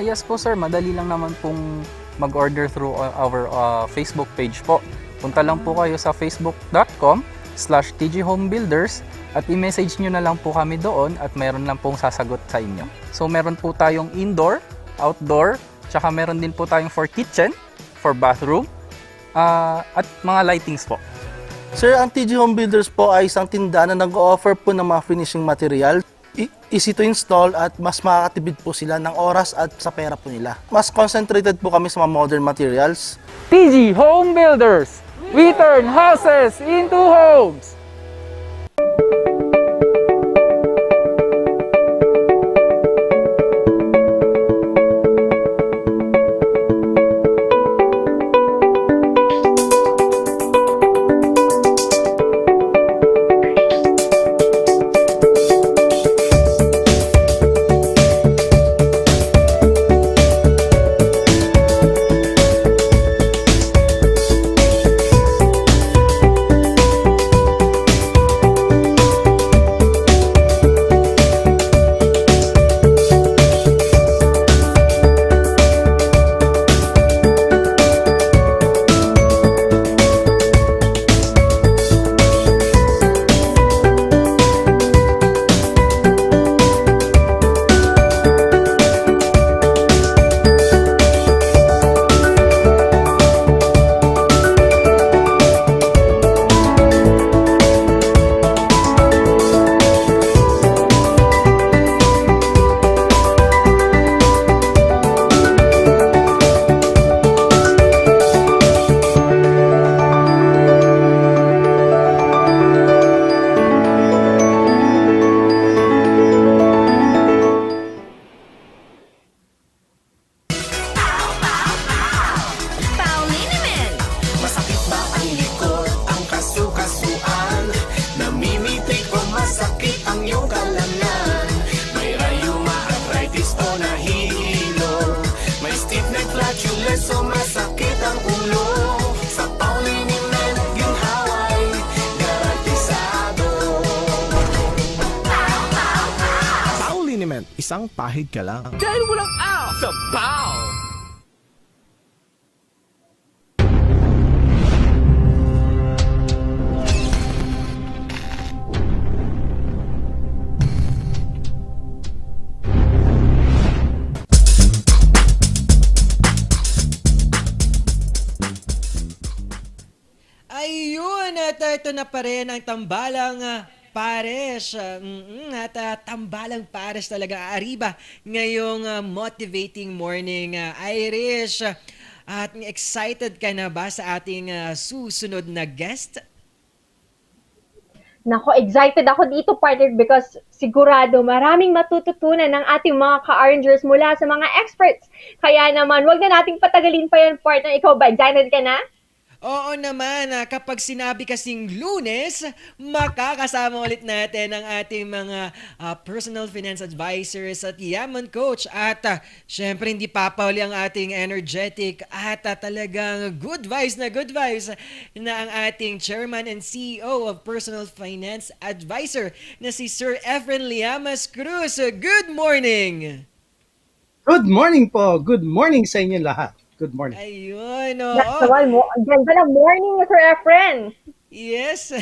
Yes po, sir. Madali lang naman pong mag-order through our Facebook page po. Punta lang po kayo sa facebook.com/tghomebuilders at i-message nyo na lang po kami doon at meron lang pong sasagot sa inyo. So, meron po tayong indoor, outdoor, tsaka meron din po tayong for kitchen, for bathroom, at mga lightings po. Sir, ang TG Home Builders po ay isang tindahan na nag-offer po ng mga finishing material. Easy to install at mas makakatipid po sila ng oras at sa pera po nila. Mas concentrated po kami sa mga modern materials. TG Home Builders! We turn houses into homes! Isang pahid ka lang. Dahil walang out sa BAW! Ayun, at ito na pa rin ang tambalang pares. At tambalang pares talaga arriba ngayong motivating morning, Irish. At excited ka na ba sa ating susunod na guest? Nako, excited ako dito, partner, because sigurado maraming matututunan ng ating mga ka-arrangers mula sa mga experts. Kaya naman, wag na nating patagalin pa yan, partner. Ikaw ba, excited ka na? Oo naman, kapag sinabi kasing Lunes, makakasama ulit natin ang ating mga personal finance advisors at yaman coach. At syempre hindi papahuli ang ating energetic at talagang good vibes na ang ating chairman and CEO of Personal Finance Advisor na si Sir Efren Liamas Cruz. Good morning! Good morning po. Good morning sa inyo lahat. Good morning. Ayun, That's why ang ganda ng morning ni Sir Efren. Yes.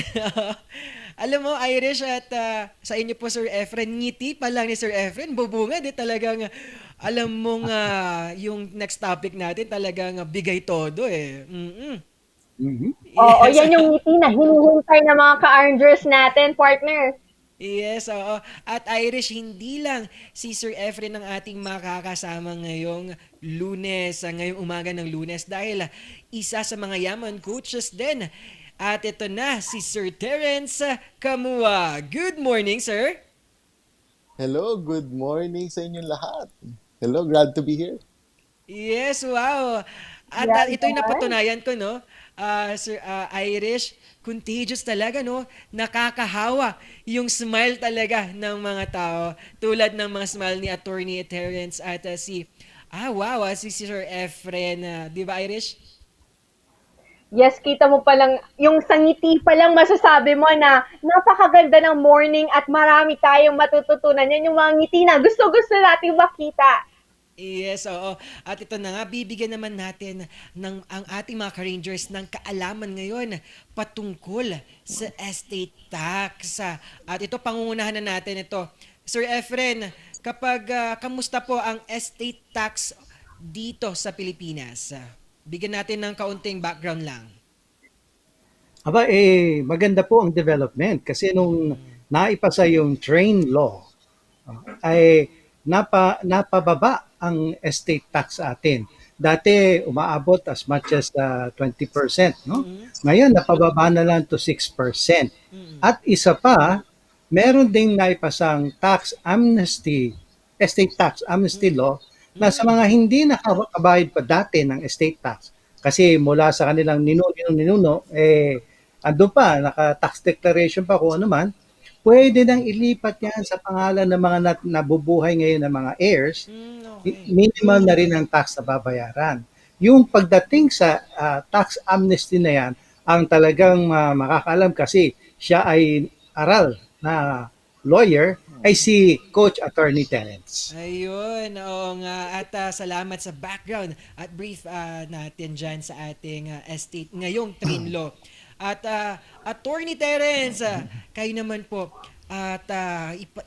Alam mo, Irish, at sa inyo po, Sir Efren, ngiti pa lang ni Sir Efren, bubunga, di talagang, alam mong yung next topic natin, talagang bigay todo eh. Oo, yan yung ngiti na hinihintay ng mga ka-Arngers natin, partner. Yes, oo. At Irish, hindi lang si Sir Efren ang ating makakasama ngayong Lunes, ngayong umaga ng Lunes dahil isa sa mga yaman coaches din. At ito na si Sir Terence Kamua. Good morning, sir. Hello, good morning sa inyong lahat. Hello, glad to be here. Yes, wow. At ito'y napatunayan ko, no? Sir Irish, contagious talaga, no? Nakakahawa yung smile talaga ng mga tao. Tulad ng mga smile ni Attorney Terence at si Sir Efren. Di ba, Irish? Yes, kita mo palang, yung sangiti pa lang masasabi mo na napakaganda ng morning at marami tayong matututunan. Yan yung mga ngiti na gusto-gusto nating makita. Yes, oo. At ito na nga, bibigyan naman natin ang ating mga ka-Rangers ng kaalaman ngayon patungkol sa estate tax. At ito, pangungunahan na natin ito. Sir Efren, kamusta po ang estate tax dito sa Pilipinas? Bigyan natin ng kaunting background lang. Maganda po ang development kasi nung naipasa yung train law, ay napababa ang estate tax sa atin. Dati umaabot as much as 20%, no? Ngayon napababa na lang to 6%. At isa pa, meron ding naipasang estate tax amnesty law na sa mga hindi nakabayad pa dati ng estate tax kasi mula sa kanilang ninuno, andun pa, naka-tax declaration pa kung ano man, pwede nang ilipat yan sa pangalan ng mga nabubuhay ngayon ng mga heirs, minimal na rin ang tax na babayaran. Yung pagdating sa tax amnesty na yan, ang talagang makakaalam kasi siya ay aral na lawyer, ay si Coach Attorney Terence. Ayun, oo nga. At salamat sa background at brief natin dyan sa ating estate ngayong train law. At Attorney Terence, kayo naman po, at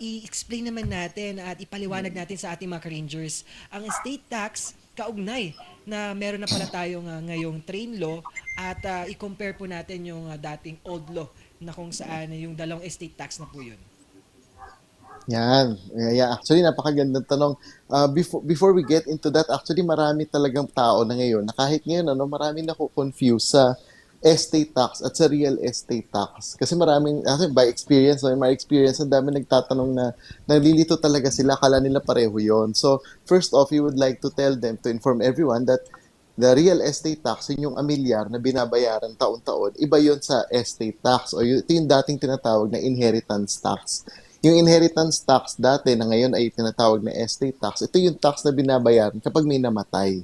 i-explain naman natin at ipaliwanag natin sa ating mga ka-Rangers ang estate tax kaugnay na meron na pala tayong ngayong train law at i-compare po natin yung dating old law na kung saan yung dalawang estate tax na po yun. Yan. Yeah, actually, napakagandang tanong. Before we get into that, actually, marami talagang tao na ngayon na kahit ngayon, marami na confuse sa estate tax at sa real estate tax. Kasi by experience, my experience, ang dami nagtatanong na nalilito talaga sila, akala nila pareho yon. So, first off, we would like to tell them, to inform everyone that the real estate tax, yung amilyar na binabayaran taon-taon, iba yon sa estate tax o ito yung dating tinatawag na inheritance tax. Yung inheritance tax dati na ngayon ay tinatawag na estate tax, ito yung tax na binabayaran kapag may namatay.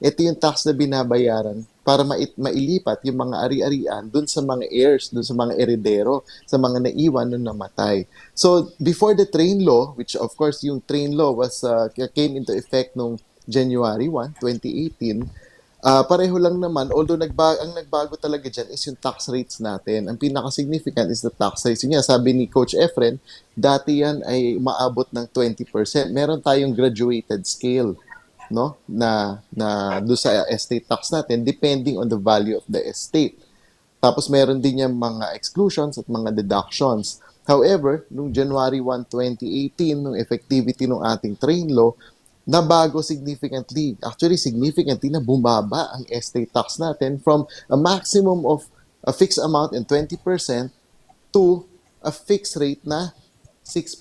Ito yung tax na binabayaran para mailipat yung mga ari-arian dun sa mga heirs, dun sa mga eredero, sa mga naiwan nung namatay. So, before the train law, which of course yung train law came into effect nung January 1, 2018, pareho lang naman, although ang nagbago talaga dyan is yung tax rates natin. Ang pinaka-significant is the tax rates. Yun nga, sabi ni Coach Efren, dati yan ay maabot ng 20%. Meron tayong graduated scale, no? Na do sa estate tax natin, depending on the value of the estate. Tapos meron din yung mga exclusions at mga deductions. However, nung January 1, 2018, nung effectivity ng ating train law, nabago significantly. Actually, significantly na bumaba ang estate tax natin from a maximum of a fixed amount in 20% to a fixed rate na 6%.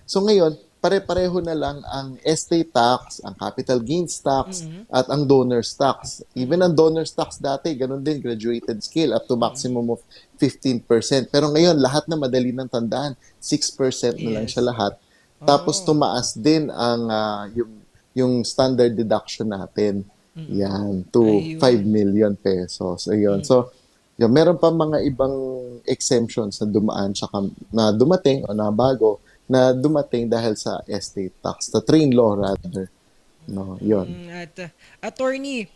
So ngayon, pare-pareho na lang ang estate tax, ang capital gains tax, at ang donor's tax. Even ang donor's tax dati, ganun din, graduated scale up to maximum of 15%. Pero ngayon, lahat na madali ng tandaan, 6% na lang siya lahat. Tapos tumaas din ang yung standard deduction natin. Yan, to 5 million pesos. Ayun. So, yun, meron pa mga ibang exemptions na dumaan tsaka na dumating o na bago na dumating dahil sa estate tax, the train law rather. No, yun. At attorney,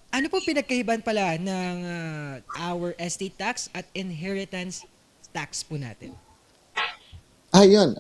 ano po pinagkaiban pala ng our estate tax at inheritance tax po natin? Yun.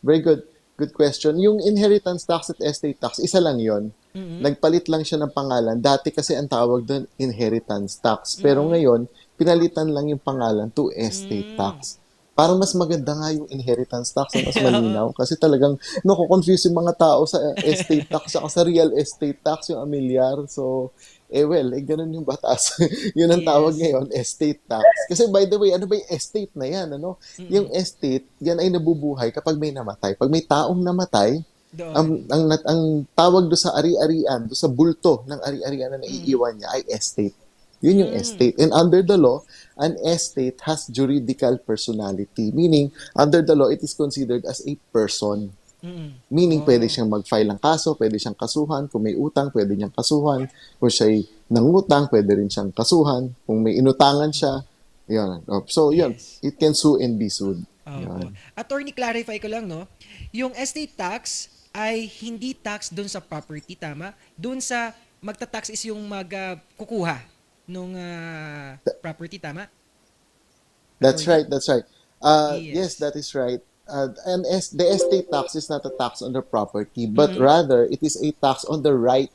Very good question. Yung inheritance tax at estate tax, isa lang yun. Nagpalit lang siya ng pangalan. Dati kasi ang tawag doon inheritance tax. Pero ngayon, pinalitan lang yung pangalan to estate tax. Parang mas maganda nga yung inheritance tax na mas malinaw. Kasi talagang confuse yung mga tao sa estate tax at sa real estate tax, yung amilyar. So, ganun yung batas. Yun ang tawag ngayon, estate tax. Kasi by the way, ano ba yung estate na yan? Ano? Yung estate, yan ay nabubuhay kapag may namatay. Pag may taong namatay, ang tawag do sa ari-arian, do sa bulto ng ari-arian na naiiwan niya ay estate. Yun yung estate. And under the law, an estate has juridical personality. Meaning, under the law, it is considered as a person. Meaning, pwede siyang mag-file ng kaso, pwede siyang kasuhan. Kung may utang, pwede niyang kasuhan. Kung siya'y nangutang, pwede rin siyang kasuhan. Kung may inutangan siya, yun. So, yun. It can sue and be sued. Attorney, clarify ko lang, no? Yung estate tax ay hindi tax dun sa property, tama? Dun sa magta-tax is yung magkukuha nung property, tama? That's right. Yes, that is right. And the estate tax is not a tax on the property, but rather it is a tax on the right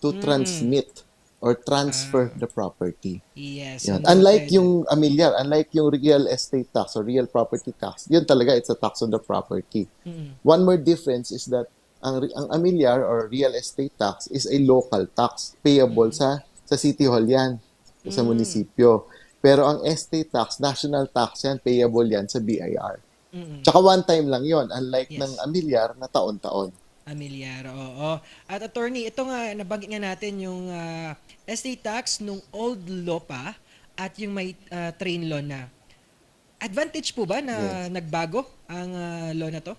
to transmit or transfer the property. Yes. Yan. Unlike yung amilyar, unlike yung real estate tax or real property tax, yun talaga, it's a tax on the property. One more difference is that ang amilyar or real estate tax is a local tax payable sa City Hall yan, sa munisipyo. Pero ang estate tax, national tax yan, payable yan sa BIR. Tsaka one time lang yon, unlike ng amilyar na taon-taon. Amilyar, oo. At attorney, ito nga, nabanggit nga natin yung estate tax nung old law pa at yung may train law na. Advantage po ba na nagbago ang law na to?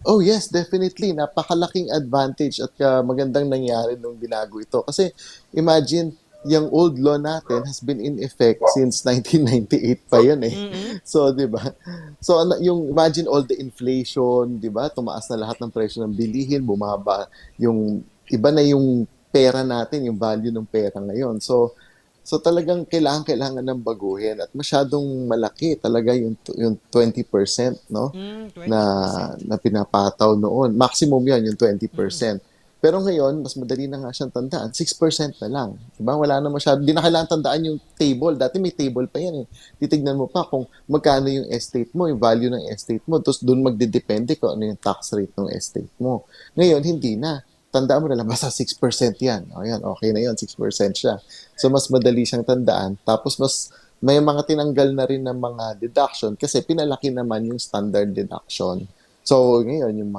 Oh yes, definitely. Napakalaking advantage at magandang nangyari nung binago ito. Kasi imagine, yung old law natin has been in effect since 1998 pa yun eh. So, di ba? So, yung imagine all the inflation, di ba? Tumaas na lahat ng presyo ng bilihin, bumaba yung, iba na yung pera natin, yung value ng pera ngayon. So talagang kailangan ng baguhin at masyadong malaki talaga yung 20%, no? 20%. Na pinapataw noon. Maximum 'yan, yung 20%. Pero ngayon, mas madali na nga siyang tandaan. 6% na lang. Diba? Wala na masyado. Hindi na kailangan tandaan yung table. Dati may table pa yan eh. Titignan mo pa kung magkano yung estate mo, yung value ng estate mo. Tapos doon magdidepende kung ano yung tax rate ng estate mo. Ngayon, hindi na. Tandaan mo na lang, basta 6% yan. O yan, okay na yun, 6% siya. So, mas madali siyang tandaan. Tapos, may mga tinanggal na rin ng mga deduction kasi pinalaki naman yung standard deduction. So, ngayon, yung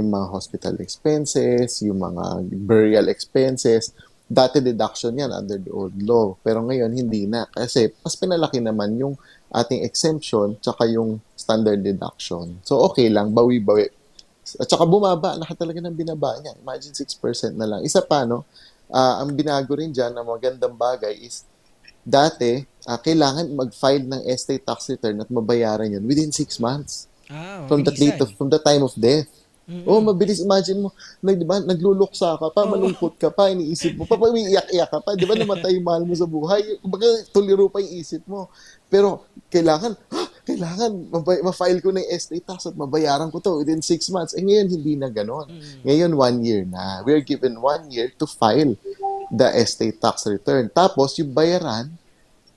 mga hospital expenses, yung mga burial expenses, dati deduction yan under the old law. Pero ngayon, hindi na. Kasi mas pinalaki naman yung ating exemption tsaka yung standard deduction. So, okay lang, bawi-bawi. At saka bumaba, lahat talaga ng binaba niya. Imagine 6% na lang. Isa pa, no? Ang binago rin dyan na magandang bagay is dati, kailangan mag-file ng estate tax return at mabayaran yun within 6 months. From the time of death. Oh, mabilis. Imagine mo, diba, nagluluksa ka pa, malungkot ka pa, iniisip mo pa, umiiyak-iyak ka pa, di ba namatay yung mahal mo sa buhay? Kumbaga, tuliro pa yung isip mo. Pero, kailangan ma-file ko na yung estate tax at mabayaran ko to within 6 months. Eh, ngayon, hindi na ganon. Ngayon, 1 year na. We're given 1 year to file the estate tax return. Tapos, yung bayaran,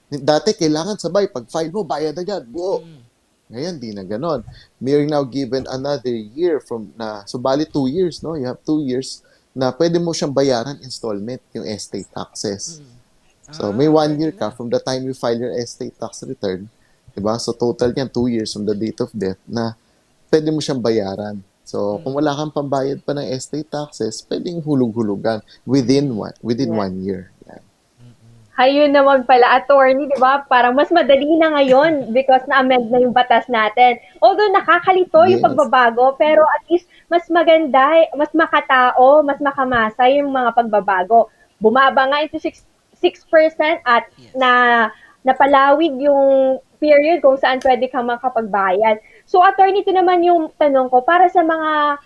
dati, kailangan sabay. Pag-file mo, bayad agad. Buo. Ngayon, di na ganon. We are now given another year so bali 2 years, no? You have 2 years na pwede mo siyang bayaran installment, yung estate taxes. So, may 1 year ka from the time you file your estate tax return, diba? So, total yan, 2 years from the date of death na pwede mo siyang bayaran. So, kung wala kang pambayad pa ng estate taxes, pwedeng hulug-hulugan within 1 year. Yan. Ayun naman pala, attorney, di ba? Parang mas madali na ngayon because na-amend na yung batas natin. Although nakakalito yung Yes. pagbabago, pero at least mas maganda, mas makatao, mas makamasa yung mga pagbabago. Bumaba nga into 6% at napalawig yung period kung saan pwede kang makapagbayad. So, attorney, ito naman yung tanong ko, para sa mga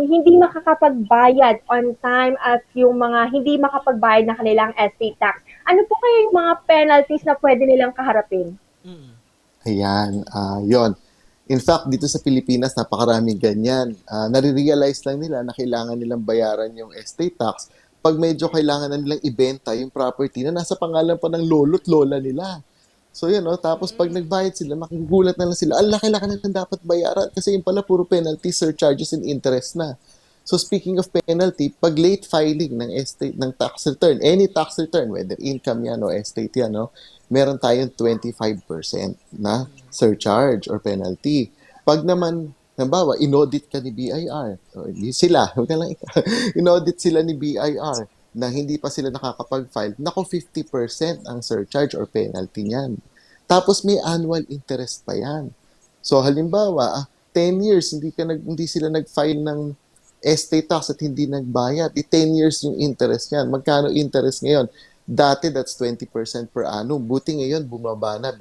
hindi makakapagbayad on time at yung mga hindi makapagbayad na kanilang estate tax, ano po kaya yung mga penalties na pwede nilang kaharapin? Ayan, yon. In fact, dito sa Pilipinas, napakaraming ganyan. Nare-realize lang nila na kailangan nilang bayaran yung estate tax pag medyo kailangan na nilang ibenta yung property na nasa pangalan pa ng lolo't lola nila. So yun, tapos pag nagbayad sila, makigulat na lang sila, ang laki-laki na lang dapat bayaran kasi yung pala puro penalty, surcharges, and interest na. So speaking of penalty, pag late filing ng estate, ng tax return, any tax return, whether income yan o estate yan, meron tayong 25% na surcharge or penalty. Pag naman, halimbawa, inaudit ka ni BIR, inaudit sila ni BIR na hindi pa sila nakakapag-file, nako 50% ang surcharge or penalty niyan. Tapos may annual interest pa yan. So halimbawa, 10 years hindi sila nag-file ng estate tax at hindi nagbayad. 10 years yung interest niyan. Magkano interest ngayon? Dati that's 20% per annum. Buti ngayon binaba na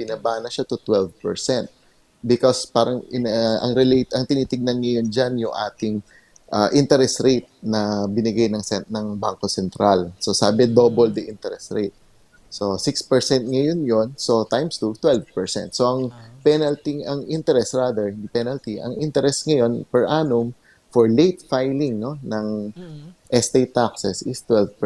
siya to 12%. Because parang ang tinitignan ngayon diyan yung ating interest rate na binigay ng Bangko Sentral. So sabi double the interest rate. So 6% ngayon yon, so times 2, 12%. So ang interest ngayon per annum for late filing ng estate taxes is 12%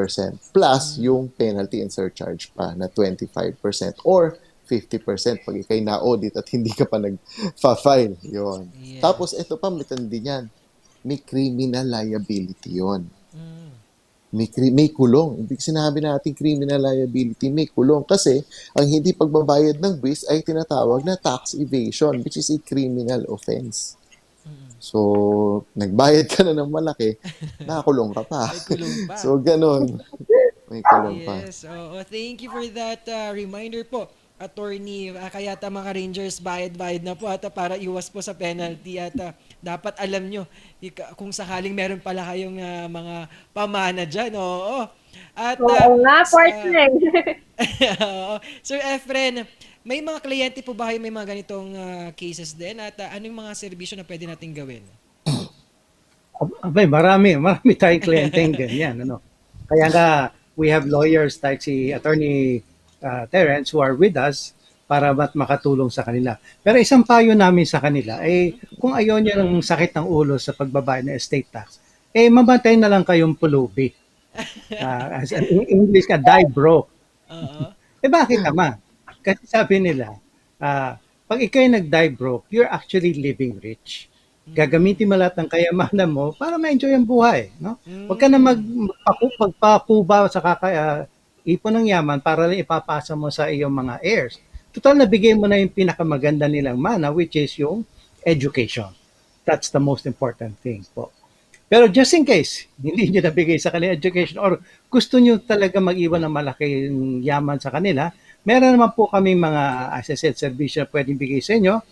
plus yung penalty and surcharge pa na 25% or 50% pag ikay na-audit at hindi ka pa nag-file. Yun. Yes. Tapos ito pa, matindi niyan. May criminal liability yon. May kulong. Ibig sinabi natin criminal liability, may kulong. Kasi ang hindi pagbabayad ng buwis ay tinatawag na tax evasion, which is a criminal offense. So, nagbayad ka na ng malaki, nakakulong ka pa. May kulong pa. So, ganun. May kulong pa. Yes. Thank you for that reminder po, Attorney. Kaya mga Rangers, bayad-bayad na po at para iwas po sa penalty at dapat alam nyo kung sakaling meron pala kayong mga pamana dyan. Oo. At, oo nga, partner. Sir Efren, may mga kliyente po ba kayo may mga ganitong cases din? At anong mga serbisyo na pwede natin gawin? Abay, marami tayong kliyenteng ganyan. Kaya nga, we have lawyers like si Attorney Terence who are with us para makatulong sa kanila. Pero isang payo namin sa kanila, kung ayaw niya ng sakit ng ulo sa pagbabayad ng estate tax, mamatay na lang kayong pulubi. As in English ka, die broke. Bakit naman? Kasi sabi nila, pag ikay nag-die broke, you're actually living rich. Gagamitin mo lahat ng kayamanan mo para ma-enjoy ang buhay. No? Huwag ka na magpakuba sa ipon ng yaman para lang ipapasa mo sa iyong mga heirs. Total, nabigay mo na yung pinakamaganda nilang mana, which is yung education. That's the most important thing po. Pero just in case, hindi nyo nabigay sa kanila education or gusto nyo talaga mag-iwan ng malaking yaman sa kanila, meron naman po kami mga, as I said, service na pwedeng bigay sa inyo.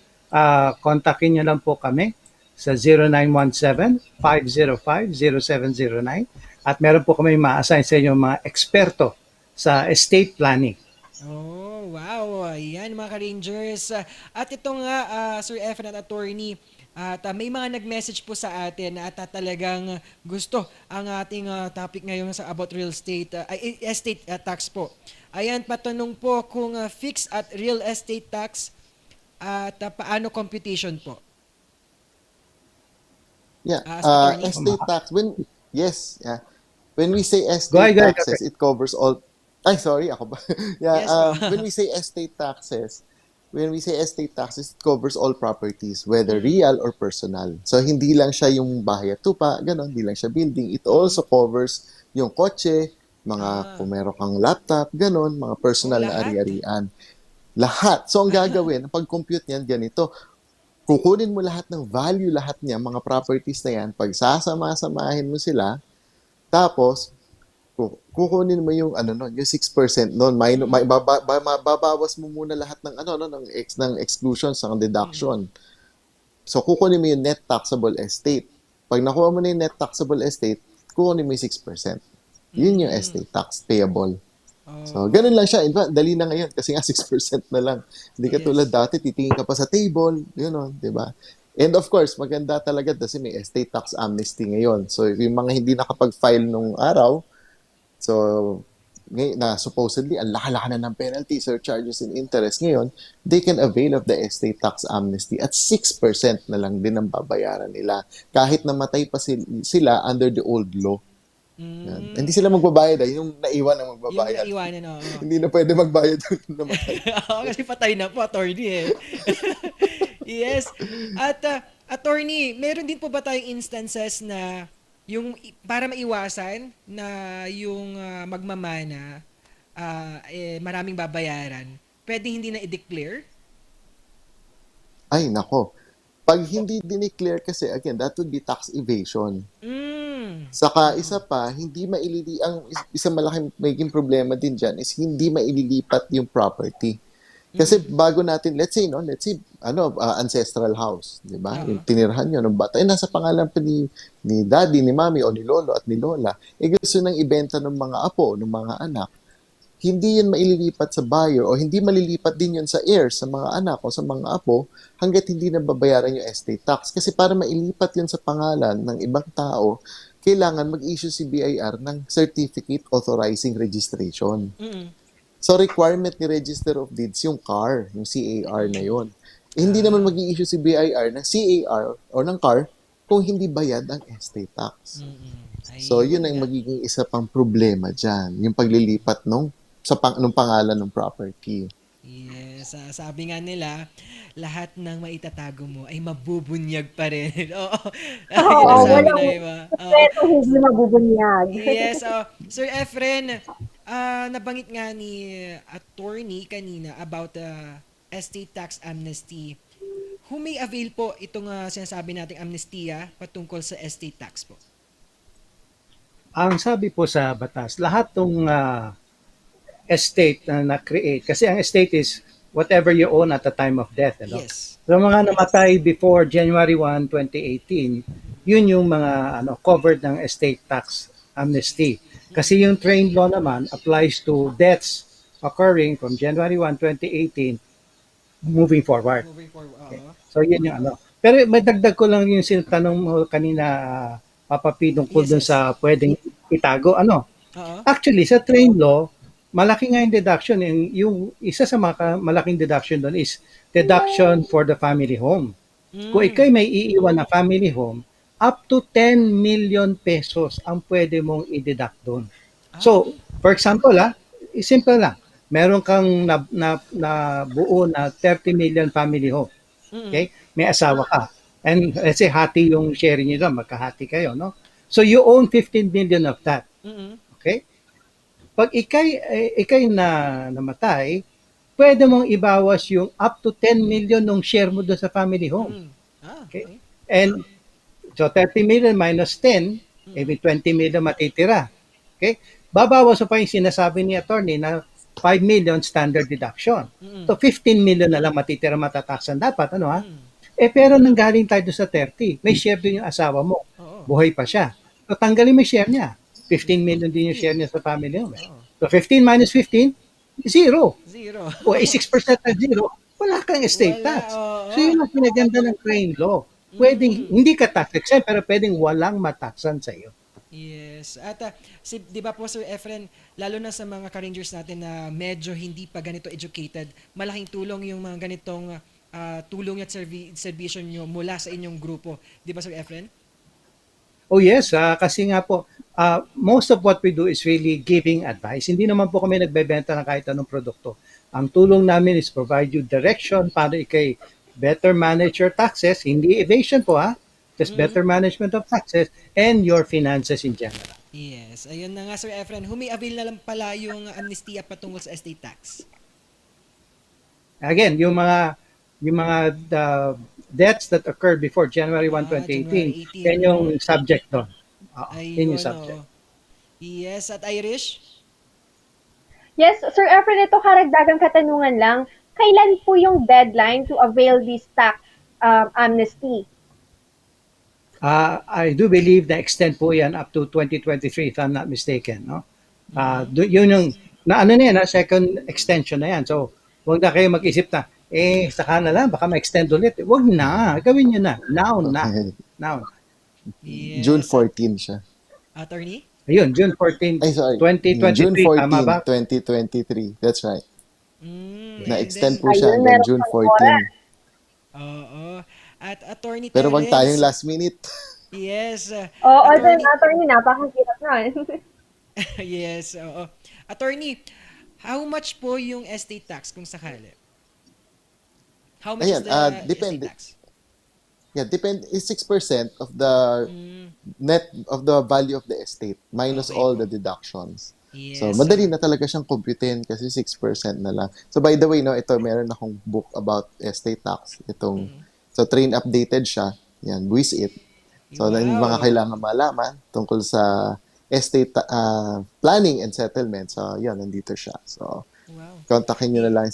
Kontakin nyo lang po kami sa 0917-505-0709 at meron po kami ma-assign sa inyo mga eksperto sa estate planning. Oh, wow. Ayan mga ka-Rangers. At ito nga, Sir Efren at Attorney, at may mga nag-message po sa atin at talagang gusto ang ating topic ngayon sa about real estate, estate tax po. Ayan, patanong po kung fixed at real estate tax at paano computation po? Yeah, estate tax, when we say estate taxes, it covers all. Ay, sorry, ako ba? Yeah, yes, when we say estate taxes, it covers all properties, whether real or personal. So, hindi lang siya yung bahay at tupa, gano'n, hindi lang siya building. It also covers yung kotse, mga kung meron kang laptop, gano'n, mga personal na ari-arian. Lahat. So, ang gagawin, pag-compute niyan, ganito, kukunin mo lahat ng value, lahat niya, mga properties na yan, pagsasama-samahin mo sila, tapos, kukunin mo yung yung 6% noon, babawas mo muna lahat ng ng exclusions, ng deduction. So kukunin mo yung net taxable estate. Pag nakuha mo na yung net taxable estate, kukunin mo yung 6%. Yun yung estate tax payable. So ganun lang siya. In fact, dali na ngayon kasi nga 6% na lang. Hindi ka tulad dati, titingin ka pa sa table, di ba? And of course, maganda talaga kasi may estate tax amnesty ngayon. So yung mga hindi nakapag-file nung araw, so na supposedly ang laki-laki na ng penalty, surcharges and interest ngayon, they can avail of the estate tax amnesty at 6% na lang din ang babayaran nila kahit namatay pa sila under the old law. Yan. Hindi sila magbabayad, yung naiwan ang magbabayad. Yung naiwanan, oo. Hindi na pwede magbayad yung namatay. Oo, kasi patay na po, attorney Yes. At attorney, meron din po ba tayong instances na yung para maiwasan na yung magmamana maraming babayaran, pwedeng hindi na i-declare? Ay, nako. Pag hindi dineclare kasi, again, that would be tax evasion. Saka isa pa, ang isang malaking magiging problema din dyan is hindi maililipat yung property. Kasi bago natin, let's say, ancestral house, di ba? Yung tinirahan nyo ng bata, nasa pangalan pa ni daddy, ni mami, o ni lolo at ni lola, gusto nang ibenta ng mga apo, ng mga anak, hindi yan maililipat sa buyer o hindi malilipat din yun sa heirs, sa mga anak o sa mga apo hanggat hindi na babayaran yung estate tax. Kasi para mailipat yun sa pangalan ng ibang tao, kailangan mag-issue si BIR ng Certificate Authorizing Registration. So requirement ni Register of Deeds yung CAR, yung CAR na yun. Hindi naman mag-i-issue si BIR ng CAR o ng CAR kung hindi bayad ang estate tax. So yun ang magiging isa pang problema dyan, yung paglilipat nung pangalan ng property. Yes, sabi nga nila, lahat ng maitatago mo ay mabubunyag pa rin. Oo, walang hindi mabubunyag. Yes, Sir Efren, nabanggit nga ni attorney kanina about estate tax amnesty. Who may avail po itong sinasabi nating amnestiya patungkol sa estate tax po? Ang sabi po sa batas, lahat ng estate na na-create, kasi ang estate is whatever you own at the time of death. Yes. So mga namatay before January 1, 2018, yun yung mga covered ng estate tax amnesty. Kasi yung train law naman applies to deaths occurring from January 1, 2018 moving forward. Okay. So yun yung Pero may dagdag ko lang yung sinatanong mo kanina, Papa P, tungkol dun sa pwedeng itago. Actually, sa train law, malaki nga yung deduction. Yung isa sa malaking deduction doon is deduction for the family home. Kung ikay may iiwan na family home, up to 10 million pesos ang pwede mong i-deduct doon. So, for example, simple lang. Meron kang buo na 30 million family home. Okay? May asawa ka. And let's say, hati yung sharing nyo doon. Magkahati kayo, no? So, you own 15 million of that. Okay? Pag ikay namatay, pwede mong ibawas yung up to 10 million ng share mo doon sa family home. Okay? And so 30 million minus 10, maybe 20 million matitira. Okay? Babawas mo pa yung sinasabi ni attorney na 5 million standard deduction. So 15 million na lang matitira matataksan dapat, pero nanggaling tayo doon sa 30. May share din yung asawa mo. Buhay pa siya. So tanggalin mo yung share niya. 15 million din yung share niya sa family home. So 15 minus 15, zero. O 6% na zero, wala kang estate tax. So yun ang pinaganda ng train law. Pwedeng, hindi ka tax exempt, pero pwedeng walang mataksan sa iyo. Yes. At di ba po Sir Efren, lalo na sa mga ka-rangers natin na medyo hindi pa ganito educated, malaking tulong yung mga ganitong tulong at servisyo nyo mula sa inyong grupo. Di ba Sir Efren? Oh yes, kasi nga po, most of what we do is really giving advice. Hindi naman po kami nagbebenta ng kahit anong produkto. Ang tulong namin is provide you direction para ikay better manage your taxes, hindi evasion po just better management of taxes and your finances in general. Yes, ayun na nga Sir Efren. Humi-avail na lang pala yung amnestia patungkol sa estate tax. Again, yung mga deaths that occurred before January 1, 2018. January 18. Yan yung subject doon. Yun Ayun, yung subject. Yes, at Irish? Yes, Sir Efren, ito karagdagang katanungan lang. Kailan po yung deadline to avail this tax amnesty? I do believe na extend po yan up to 2023 if I'm not mistaken. No? Yun yung, na ano na yan, second extension na yan. So, huwag na kayo mag-isip na, saka na lang, baka ma-extend ulit. Huwag na, gawin nyo na. Now na. Now. Yes. June 14 siya. Attorney? Ayun, June 14, Ay, sorry. 2023, June tama ba? 14, 2023. That's right. Na-extend then- po siya Ayun, hanggang meron June pang 14. Oo. At Attorney Pero wag Terence? tayong last minute. Yes. Oo, Attorney- attorney, napakahirap nun. Yes, oo. Attorney, how much po yung estate tax kung sakali? How much Ayan, is the depende. estate tax? Yeah, depend is 6% of the net of the value of the estate minus all the deductions. So, Yes. madali na talaga siyang computein kasi 6% na lang. So, by the way, no, ito, meron akong book about estate tax. So, train updated siya. Yan, buwis it. So, yung mga kailangan malaman tungkol sa estate planning and settlement. So, yan, nandito siya. So, kontakin nyo na lang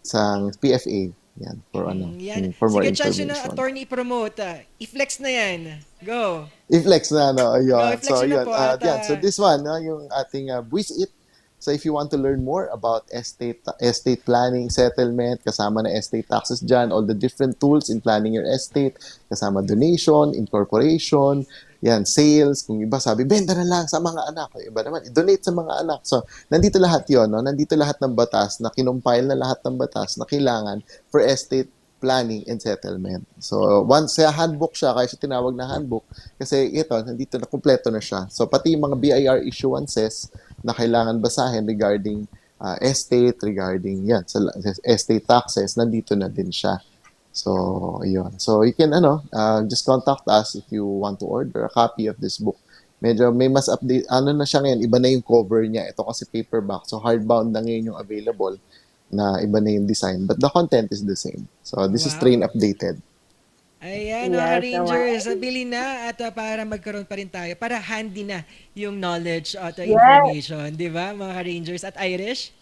sa PFA. Yan, for Yan. for more Sige, chance yun na, information. Attorney, promote. I-flex na yan. Go. I-flex na, no? Ayun. No, i-flex So, yun na yun. po at, Yan. So, this one, no, yung ating Buwis It. So, if you want to learn more about estate planning, settlement, kasama na estate taxes dyan, all the different tools in planning your estate, kasama donation, incorporation, yan, sales, kung iba sabi, benta na lang sa mga anak. Yung iba naman, i-donate sa mga anak. So, nandito lahat yon, no? Nandito lahat ng batas, na kinumpile na lahat ng batas na kailangan for estate planning and settlement. So, once sa handbook siya, kaya siya tinawag na handbook, kasi ito, nandito na, kumpleto na siya. So, pati yung mga BIR issuances na kailangan basahin regarding estate, regarding yan, sa estate taxes, nandito na din siya. So, yun. So, you can, just contact us if you want to order a copy of this book. Medyo may mas update, na siya ngayon, iba na yung cover niya. Ito kasi paperback, so hardbound na ngayon yung available na iba na yung design. But the content is the same. So, this is train updated. Ayan, mga Rangers, bili na at para magkaroon pa rin tayo, para handy na yung knowledge at information, di ba, mga Rangers at Irish?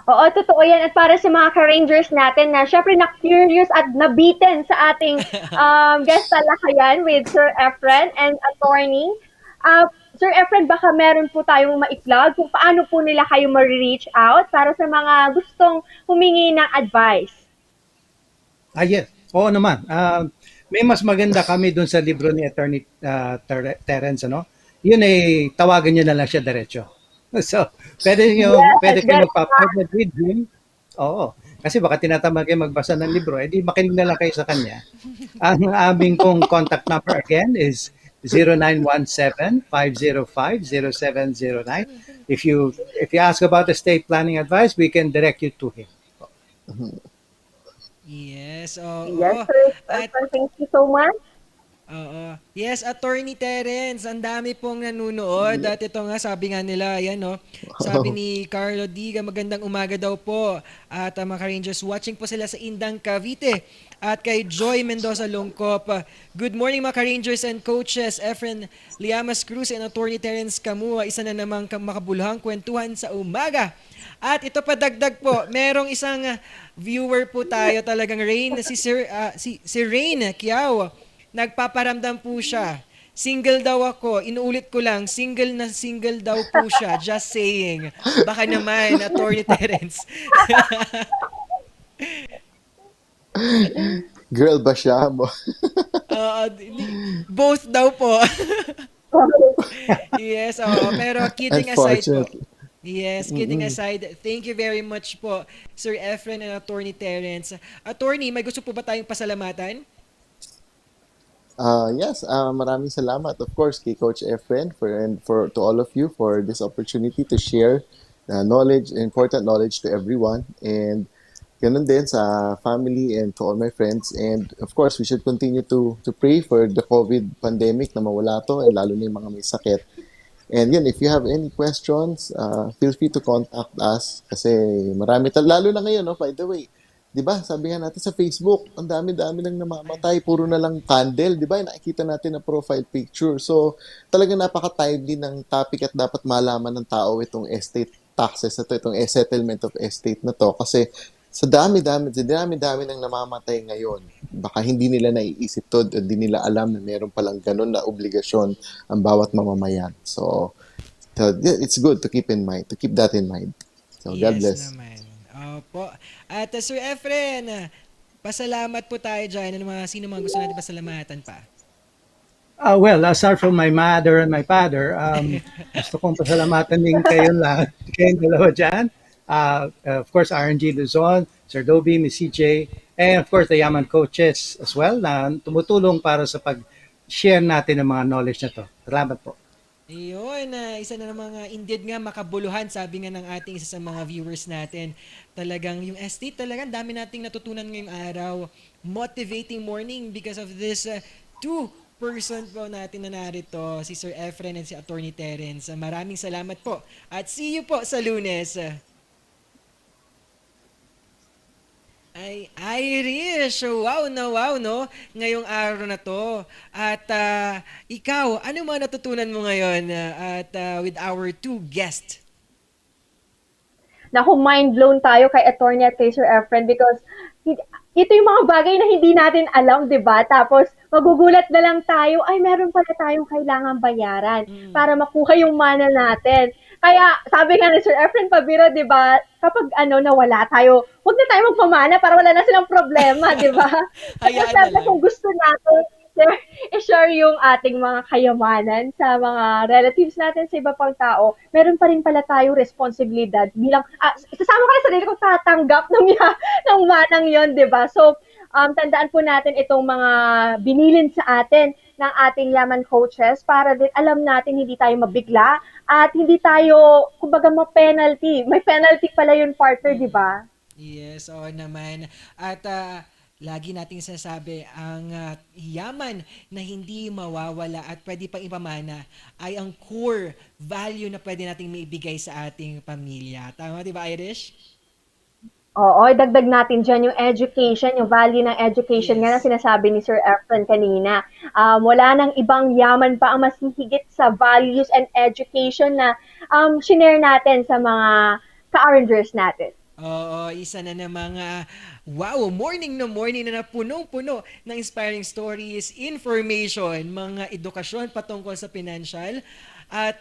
Oo, totoo yan. At para sa mga ka-Rangers natin na syempre na-curious at nabitin sa ating guest talakayan with Sir Efren and Attorney. Sir Efren, baka meron po tayong ma-plug kung paano po nila kayo ma-reach out para sa mga gustong humingi ng advice. Yes. Oo naman. May mas maganda kami dun sa libro ni Attorney Terence, ano? Yun tawagan nyo na lang siya diretso. So, pwede kayo magpa-partner with him. Oo. Kasi baka tinatamad kayo magbasa ng libro, di makinig na lang kayo sa kanya. Ang aming contact number again is 0917-505-0709. If you ask about estate planning advice, we can direct you to him. Yes. Yes, sir. Thank you so much. Oo. Yes, Attorney Terence, ang dami pong nanunood. At ito nga, sabi nga nila, yan no, sabi ni Carlo Diga, magandang umaga daw po. At mga Rangers, watching po sila sa Indang, Cavite. At kay Joy Mendoza Longcop, good morning mga Rangers and coaches. Efren Liamas Cruz and Attorney Terence Camua, isa na namang makabuluhang kwentuhan sa umaga. At ito pa dagdag po, merong isang viewer po tayo talagang Rain, si Rain Kiao. Nagpaparamdam po siya. Single daw ako. Inuulit ko lang, single na single daw po siya. Just saying. Baka naman, Attorney Terence. Girl ba siya? Both daw po. Yes, pero kidding aside po. Yes, kidding aside, thank you very much po, Sir Efren and Attorney Terence. Attorney, may gusto po ba tayong pasalamatan? Yes, maraming salamat of course kay Coach Efren to all of you for this opportunity to share knowledge, important knowledge to everyone, and ganun din sa family and to all my friends. And of course, we should continue to pray for the COVID pandemic na mawala to, and lalo na yung mga may sakit. And yun, if you have any questions, feel free to contact us kasi marami lalo na ngayon, no, by the way, Di ba? Sabi nga natin sa Facebook, ang dami-dami nang namamatay, puro na lang candle, di ba? Nakikita natin na profile picture. So, talaga napaka-timely ng topic at dapat malaman ng tao itong estate taxes na to, itong settlement of estate na to. Kasi sa dami-dami nang namamatay ngayon, baka hindi nila naiisip to, hindi nila alam na meron palang ganun na obligasyon ang bawat mamamayan. So it's good to keep that in mind. So God bless. Naman. Opo. At Sir Efren, pasalamat po tayo dyan. Ano sino mga gusto natin pasalamatan pa? Well, aside from my mother and my father, gusto kong pasalamatan din kayong dalawa dyan. Of course, RNG Luzon, Sir Dobby, Miss CJ, and of course, the Yaman coaches as well na tumutulong para sa pag-share natin ng mga knowledge na to. Salamat po. Ayun, isa na ng mga indeed nga makabuluhan, sabi nga ng ating isa sa mga viewers natin. Talagang yung estate, talagang dami nating natutunan ngayong araw. Motivating morning because of this two person po natin na narito, si Sir Efren and si Attorney Terence. Maraming salamat po at see you po sa Lunes. Ay, Irish, wow, no? Ngayong araw na to. At ikaw, ano mga natutunan mo ngayon with our two guests? Naku, mind blown tayo kay Attorney at kay Sir Efren because ito yung mga bagay na hindi natin alam, di ba? Tapos magugulat na lang tayo, ay meron pala tayong kailangan bayaran para makuha yung mana natin. Kaya sabi nga ni Sir Efren Pabiro, di ba, kapag nawala tayo, huwag na tayo magpamana para wala na silang problema, di ba? Kaya sabi kung gusto natin i-share yung ating mga kayamanan sa mga relatives natin sa iba pang tao, meron pa rin pala tayong responsibilidad bilang, isasama ko na sarili ko tatanggap ng manang yon, di ba? So, tandaan po natin itong mga binilin sa atin ng ating Yaman coaches para din alam natin hindi tayo mabigla at hindi tayo, kumbaga, ma-penalty. May penalty pala yung partner, di ba? Yes, oo naman. At lagi nating sinasabi, ang yaman na hindi mawawala at pwede pang ipamana ay ang core value na pwede nating maibigay sa ating pamilya. Tama, di ba, Irish? Oo, dagdag natin dyan yung education, yung value ng education nga na sinasabi ni Sir Efren kanina. Wala nang ibang yaman pa ang mas higit sa values and education na shinare natin sa mga ka-Rangers natin. Oo, isa na mga morning na punong-puno ng inspiring stories, information, mga edukasyon patungkol sa financial at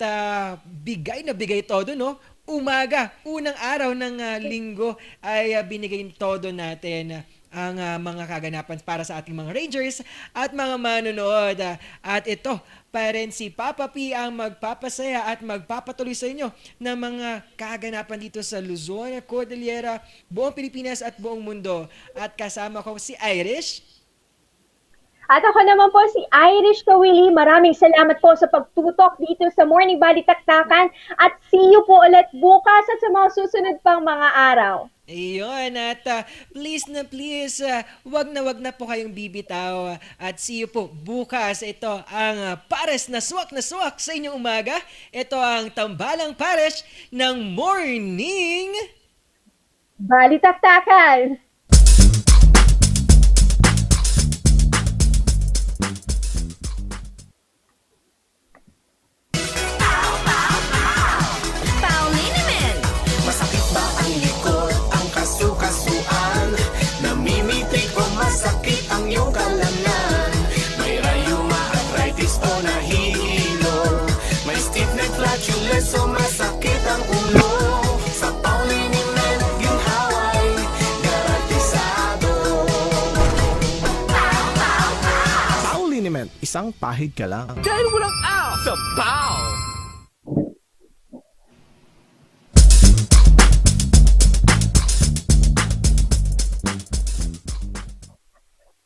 bigay na bigay todo, no? Umaga, unang araw ng linggo ay binigay todo natin ang mga kaganapan para sa ating mga Rangers at mga manonood. At ito, pa rin si Papa P ang magpapasaya at magpapatuloy sa inyo ng mga kaganapan dito sa Luzon, Cordillera, buong Pilipinas at buong mundo. At kasama ko si Irish. At ako naman po si Irish Kawili. Maraming salamat po sa pagtutok dito sa Morning Balitaktakan at see you po ulit bukas at sa mga susunod pang mga araw. Ayun, at please, wag na po kayong bibitaw at see you po bukas. Ito ang pares na swak sa inyong umaga. Ito ang Tambalang Pares ng Morning Balitaktakan. Masakit ba ang likod, ang kasu-kasuan? Namimitik o masakit ang iyong kalamnan? May rayuma, arthritis o nahihilo? May stiff neck, flatulence o masakit ang ulo? Sa Pauliniment, ginhaway, garantisado. Pauliniment, isang pahid ka lang. Dahil walang out sa POW!